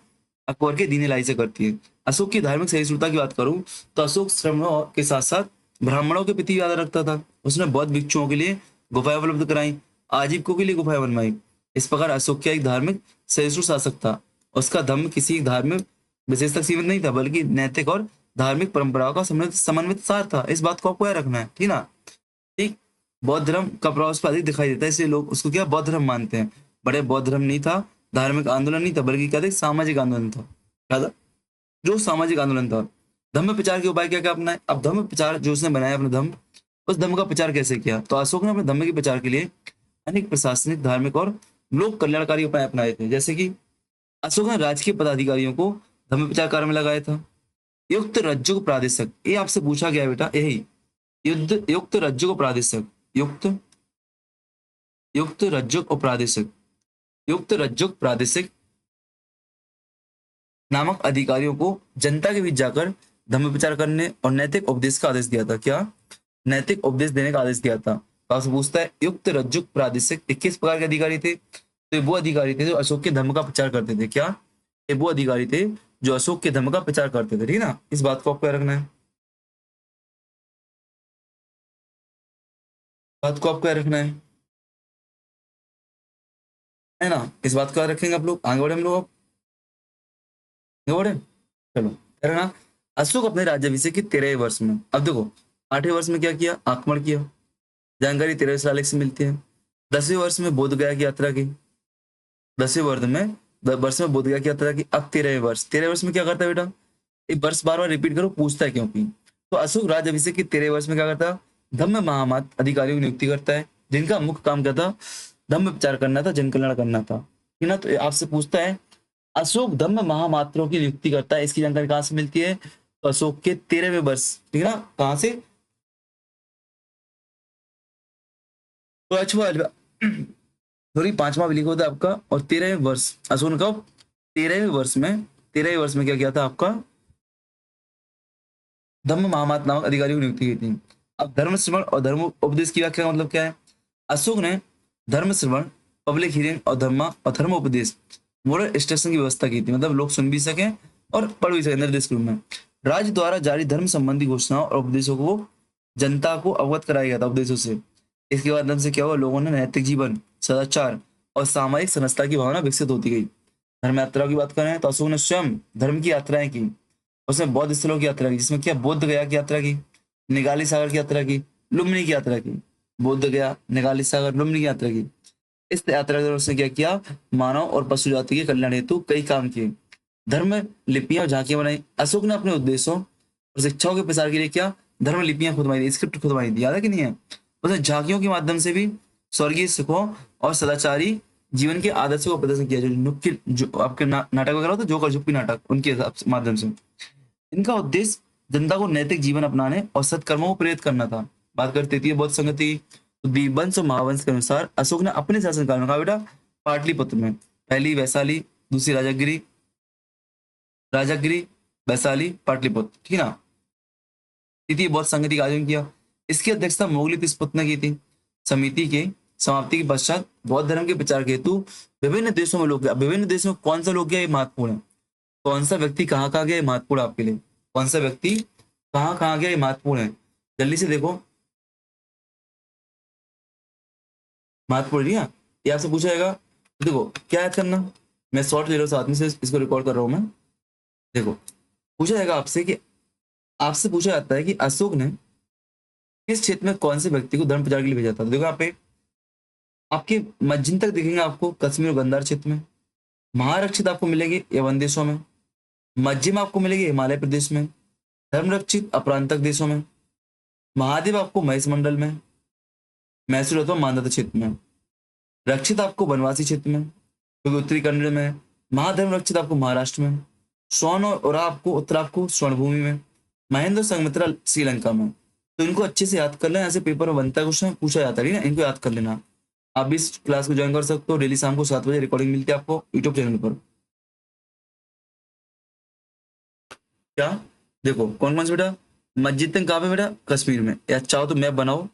अकबर के दीन इलाही से करती है। अशोक की धार्मिक सहिष्णुता की बात करूं तो अशोक श्रमणों के साथ साथ ब्राह्मणों के प्रति आदर रखता था। उसने बौद्ध भिक्षुओं के लिए गुफाएं उपलब्ध कराई, आजीविकों के लिए गुफाएं बनवाई। इस प्रकार अशोक का एक धार्मिक सहिष्णु शासक था। उसका धर्म किसी धार्मिक विशेष तक सीमित नहीं था, बल्कि नैतिक और धार्मिक परंपराओं का समन्वित सार था। इस बात को आपको याद रखना है, ठीक ना। ठीक, बौद्ध धर्म का प्रभाव उस पर अधिक दिखाई देता है, इसलिए लोग उसको क्या, बौद्ध धर्म मानते हैं। बड़े बौद्ध धर्म नहीं था, धार्मिक आंदोलन नहीं था, बल्कि क्या था, सामाजिक आंदोलन था। क्या था, जो सामाजिक आंदोलन था। धम्म प्रचार के उपाय क्या क्या अपनाए। अब धम्म प्रचार जो उसने बनाया अपने धम्म, उस धम्म का प्रचार कैसे किया, तो अशोक ने अपने धम्म के प्रचार के लिए अनेक प्रशासनिक, धार्मिक और लोक कल्याणकारी उपाय अपनाए थे, जैसे कि अशोक ने राजकीय पदाधिकारियों को धर्म प्रचार कार्य में लगाया था। युक्त रज्जु को प्रादेशिक, ये आपसे पूछा गया है बेटा, यही युक्त रज्जु को प्रादेशिक, युक्त युक्त रज्जु और प्रादेशिक, युक्त रज्जु प्रादेशिक नामक अधिकारियों को जनता के बीच जाकर धर्म प्रचार करने और नैतिक उपदेश का आदेश दिया था। क्या? नैतिक उपदेश देने का आदेश दिया था। तो आपसे पूछता है युक्त रज्जु प्रादेशिक 21 प्रकार के अधिकारी थे। तो ये वो अधिकारी थे जो अशोक के धर्म का प्रचार करते थे। क्या? ये वो अधिकारी थे जो अशोक के धर्म का प्रचार करते थे। ठीक है ना, इस बात को आपको याद रखना है, बात को आपको याद रखना है ना, इस बात को याद रखेंगे आप लोग। आगे बढ़े हम लोग, आगे बढ़े, चलो। है ना, अशोक अपने राज्याभिषेक के 13वें वर्ष में, अब देखो 8वें वर्ष में क्या किया? आक्रमण किया। जानकारी 13वें शिलालेख से मिलती है। 10वें वर्ष में बोध गया की यात्रा की, 10वें वर्ष में बोध गया की यात्रा की। अब 13वें वर्ष में क्या करता है बेटा? एक वर्ष बार बार रिपीट करो, पूछता है क्योंकि। तो अशोक राज्याभिषेक के 13वें वर्ष में क्या करता है? धम्म महामत अधिकारियों की नियुक्ति करता है, जिनका मुख्य काम क्या था? धम्म प्रचार करना था, जन कल्याण करना था। ठीक ना, तो ये आपसे पूछता है अशोक धम्म महामात्रों की नियुक्ति करता है, इसकी जानकारी कहां से मिलती है? तो अशोक के 13वें वर्ष, ठीक है ना, कहां से? तो अच्छा सॉरी, 5वां भी लिखो था आपका। और 13वें वर्ष अशोक ने कब? 13वें वर्ष में क्या किया था आपका? धम्म महामात नामक अधिकारियों की नियुक्ति की थी। अब धर्म श्रवण और धर्म उपदेश की व्याख्या का मतलब क्या है? अशोक ने धर्म श्रवण, पब्लिक हियरिंग और धर्म उपदेश, मोरल इंस्ट्रक्शन की व्यवस्था की थी, मतलब लोग सुन भी सकें और पढ़ भी सकें निर्देश के रूप में। राज्य द्वारा जारी धर्म संबंधी घोषणाओं और उपदेशों को जनता को अवगत कराया गया था उपदेशों से। इसके माध्यम से क्या हुआ? लोगों ने नैतिक जीवन, सदाचार और सामाजिक समरसता की भावना विकसित होती गई। धर्म यात्रा की बात करें तो अशोक ने स्वयं धर्म की यात्राएं की। उसने बौद्ध स्थलों की यात्रा की, जिसमें क्या? बोध गया की यात्रा की, निगाली सागर की यात्रा की, लुम्बिनी की यात्रा की। बोध गया, निगाली सागर, लुम्बिनी की यात्रा की। इस यात्रा के दौरान उसने क्या किया? मानव और पशु जाति के कल्याण हेतु कई काम किए। धर्म लिपियां और झांकियां बनाई। अशोक ने अपने उद्देश्यों और शिक्षाओं के प्रसार के लिए क्या? धर्म लिपियां खुदवाई थी, स्क्रिप्ट खुदवाई थी, याद है कि नहीं है? उसने झांकियों के माध्यम से भी स्वर्गीय सुखों और सदाचारी जीवन के आदर्शों को प्रदर्शन किया। जो आपके नाटक वगैरह होते, जोकर झुप्पी नाटक, उनके माध्यम से। इनका उद्देश्य जनता को नैतिक जीवन अपनाने और सत्कर्मों को प्रेरित करना था। बात करते थी बौद्ध संगति। तो दीपवंश और महावंश के अनुसार अशोक ने अपने शासनकाल में कहा बेटा, पाटलिपुत्र में पहली वैशाली, दूसरी राजगिरी, वैशाली, पाटलिपुत्र, ठीक है ना, तृतीय बौद्ध संगति का आयोजन किया। इसकी अध्यक्षता मोगली तिस्पुत ने की थी। समिति के समाप्ति के पश्चात बौद्ध धर्म के प्रचार के हेतु विभिन्न देशों में लोग गया। विभिन्न देशों में कौन सा लोग गया, ये महत्वपूर्ण है। कौन सा व्यक्ति कहाँ कहाँ गया, ये महत्वपूर्ण है आपके लिए। कौन सा व्यक्ति कहाँ कहाँ गया, ये महत्वपूर्ण है। जल्दी से देखो, महत्वपूर्ण नहीं है, ये आपसे पूछा जाएगा। देखो क्या याद करना, मैं शॉर्ट ले रहा हूँ, साथ में से इसको रिकॉर्ड कर रहा हूँ मैं। देखो पूछा जाएगा आपसे कि, आपसे पूछा जाता है कि अशोक ने किस क्षेत्र में कौन से व्यक्ति को धर्म प्रचार के लिए भेजा था। तो देखो यहाँ पे आपके मज्जिन तक दिखेंगे आपको, कश्मीर और गंधार क्षेत्र में। महारक्षित आपको मिलेंगे यवन देशों में। मध्यम आपको मिलेंगे हिमालय प्रदेश में। धर्मरक्षित अपरांतक देशों में। महादेव आपको महेश मंडल में, मैसूर अथवा मानदता क्षेत्र में। रक्षित आपको वनवासी क्षेत्र में, क्योंकि उत्तरी कन्नड़ में। महाधर्म रक्षित आपको महाराष्ट्र में। स्वर्ण और आपको उत्तर आपको स्वर्णभूमि में। महेंद्र संघमित्रा श्रीलंका में। तो इनको अच्छे से याद कर लेना, ऐसे पेपर में बनता है, क्वेश्चन पूछा जाता है ना, इनको याद कर लेना। आप भी इस क्लास को ज्वाइन कर सकते हो, डेली शाम को 7 बजे रिकॉर्डिंग मिलती है आपको यूट्यूब चैनल पर। क्या? देखो कौन कौन से बेटा, मस्जिद तक कहाँ पे बेटा? कश्मीर में। या चाहो तो मैप बनाओ,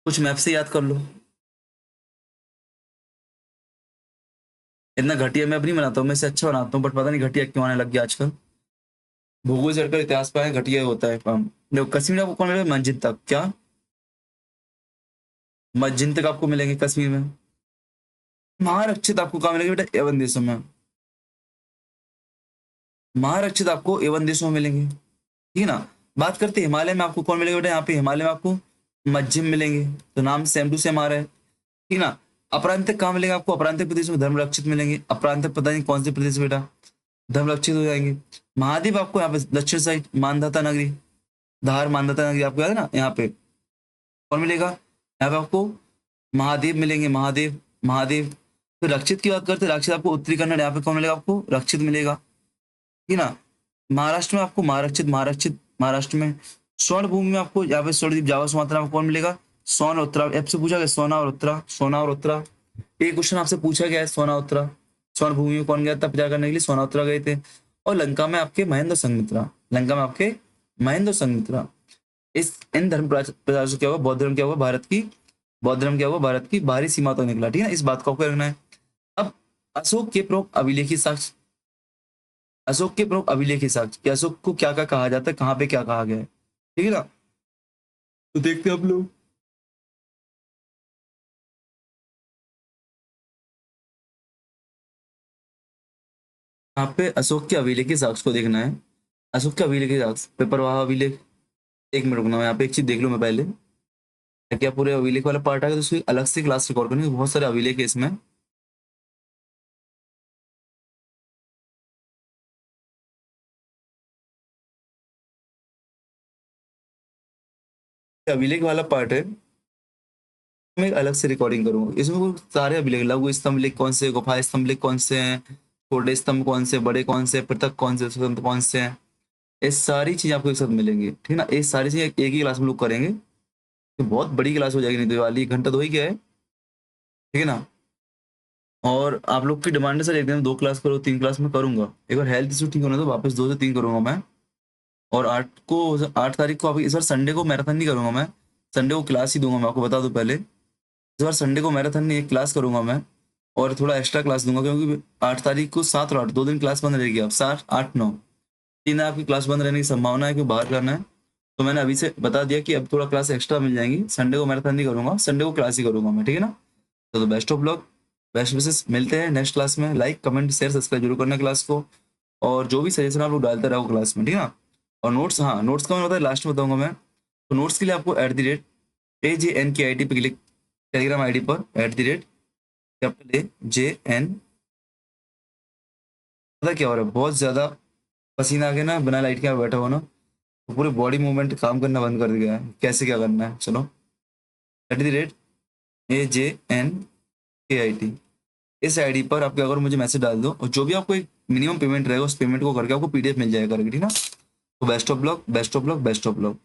कुछ मैप से याद कर लो। इतना घटिया मैप नहीं बनाता हूँ मैं, इसे अच्छा बनाता हूँ, बट पता नहीं घटिया क्यों आने लग गया आजकल। भूगोल से हटकर इतिहास पे आए, घटिया होता है काम। देखो कश्मीर आपको कौन मिलेगा? मस्जिद तक। क्या? मस्जिद तक आपको मिलेंगे कश्मीर में। महारक्षित आपको कहाँ मिलेंगे बेटा? एवन देशों में। महारक्षित आपको एवन देशों में मिलेंगे, ठीक है ना। बात करते हैं हिमालय में आपको कौन मिलेगा बेटा? यहाँ पे हिमालय में आपको मध्यम मिलेंगे, तो नाम सेम टू सेम आ रहा है, ठीक ना। अपरांतिक कहाँ मिलेंगे आपको? अपरांतिक प्रदेश में धर्म रक्षित मिलेंगे। अपरांतिक पता नहीं कौन से प्रदेश बेटा, धर्म रक्षित हो जाएंगे। महाद्वीप आपको यहाँ पे दक्षिण साइड, मानधाता नगरी, धार मानधाता नगरी आपको याद है ना, यहाँ पे कौन मिलेगा? यहाँ पे आपको महादेव मिलेंगे, महादेव, महादेव। फिर रक्षित की बात करते हैं, रक्षित आपको उत्तरी कन्नड़, यहाँ पे कौन मिलेगा आपको? रक्षित मिलेगा, ठीक है ना। महाराष्ट्र में आपको महारक्षित, महारक्षित महाराष्ट्र में। स्वर्ण भूमि में आपको यहाँ पे स्वर्णदीप जावा सुमात्रा में कौन मिलेगा? सोना और उत्तरा। आपसे पूछा गया सोना और उत्तरा, सोना और उत्तरा। एक क्वेश्चन आपसे पूछा गया है सोना उत्तरा। स्वर्ण भूमि में कौन गया था प्रचार करने के लिए? सोना उत्तरा गए थे। और लंका में आपके महेंद्र संघमित्रा, लंका में आपके महेंद्र संघमित्रा। इस इन धर्म प्रचार से क्या होगा? बौद्ध धर्म क्या होगा? भारत की, बौद्ध धर्म क्या होगा? भारत की बाहरी सीमा तक निकला, ठीक है ना। इस बात को आपको रखना है। अब अशोक के प्रमुख अभिलेखी साक्ष्य, अशोक के प्रमुख अभिलेखी साक्ष्य कि अशोक को क्या क्या कहा जाता है, कहाँ पे क्या कहा गया है, ठीक है ना। तो देखते हैं आप लोग। यहाँ पे अशोक के अभिलेखी साक्ष्य को देखना है। अशोक के अभिलेखी साक्ष्य, पेपरवाह अभिलेख। एक मिनट रुकना, यहाँ पे एक चीज देख लो मैं पहले। क्या पूरे अभिलेख वाला पार्ट आ गया तो उसकी अलग से क्लास रिकॉर्ड करनी है, बहुत सारे अभिलेख है इसमें। अभिलेख वाला पार्ट है, मैं एक अलग से रिकॉर्डिंग करूंगा। इसमें वो सारे अभिलेख, लघु स्तंभ लेख कौन से, गुफा स्तंभ लेख कौन से हैं, छोटे स्तंभ कौन से, बड़े कौन से, पृथक कौन से, स्वतंत्र कौन से हैं, ये सारी चीजें आपको एक साथ मिलेंगी, ठीक है ना। ये सारी चीजें एक ही क्लास में लोग करेंगे, तो बहुत बड़ी क्लास हो जाएगी, नहीं तो ये वाली 1 घंटा तो ही गया है, ठीक है ना। और आप लोग की डिमांड है सर एक दिन में 2 क्लास करो, 3 क्लास में करूंगा। एक बार हेल्थ इशू ठीक होने तो वापस 2 से 3 करूंगा मैं। और 8 तारीख को आप इस बार संडे को मैराथन नहीं करूंगा मैं, संडे को क्लास ही दूंगा, मैं आपको बता दूं पहले। इस बार संडे को मैराथन नहीं, एक क्लास करूंगा मैं। और थोड़ा एक्स्ट्रा क्लास दूंगा, क्योंकि 8 तारीख को 7 और 8 2 दिन क्लास बंद रहेगी। अब 7 8 9 3 दिन आपकी क्लास बंद रहने की संभावना है, कि बाहर करना है। तो मैंने अभी से बता दिया कि अब थोड़ा क्लास एक्स्ट्रा मिल जाएंगी। संडे को मैराथन नहीं करूंगा, संडे को क्लास ही करूंगा मैं, ठीक है ना। तो बेस्ट ऑफ लक, बेस्ट विशेष, मिलते हैं नेक्स्ट क्लास में। लाइक कमेंट शेयर सब्सक्राइब जरूर करना क्लास को। और जो भी सजेशन आप लोग डालते रहो क्लास में, ठीक है ना। और नोट्स, हाँ नोट्स का मैं बताया लास्ट में बताऊंगा मैं। तो नोट्स के लिए आपको @AJN पे क्लिक, टेलीग्राम आईडी पर @AJN। पता क्या हो रहा है, बहुत ज्यादा पसीना आ गया ना, बिना लाइट के यहाँ बैठा हुआ ना, तो पूरे बॉडी मूवमेंट काम करना बंद कर दिया है। कैसे क्या करना है, चलो। @AJNKIT, इस आईडी पर आप क्या करो, मुझे मैसेज डाल दो, और जो भी आपको एक मिनिमम पेमेंट रहेगा उस पेमेंट को करके आपको पीडीएफ मिल जाएगा, ठीक है ना। तो best of luck, best of luck, best of luck.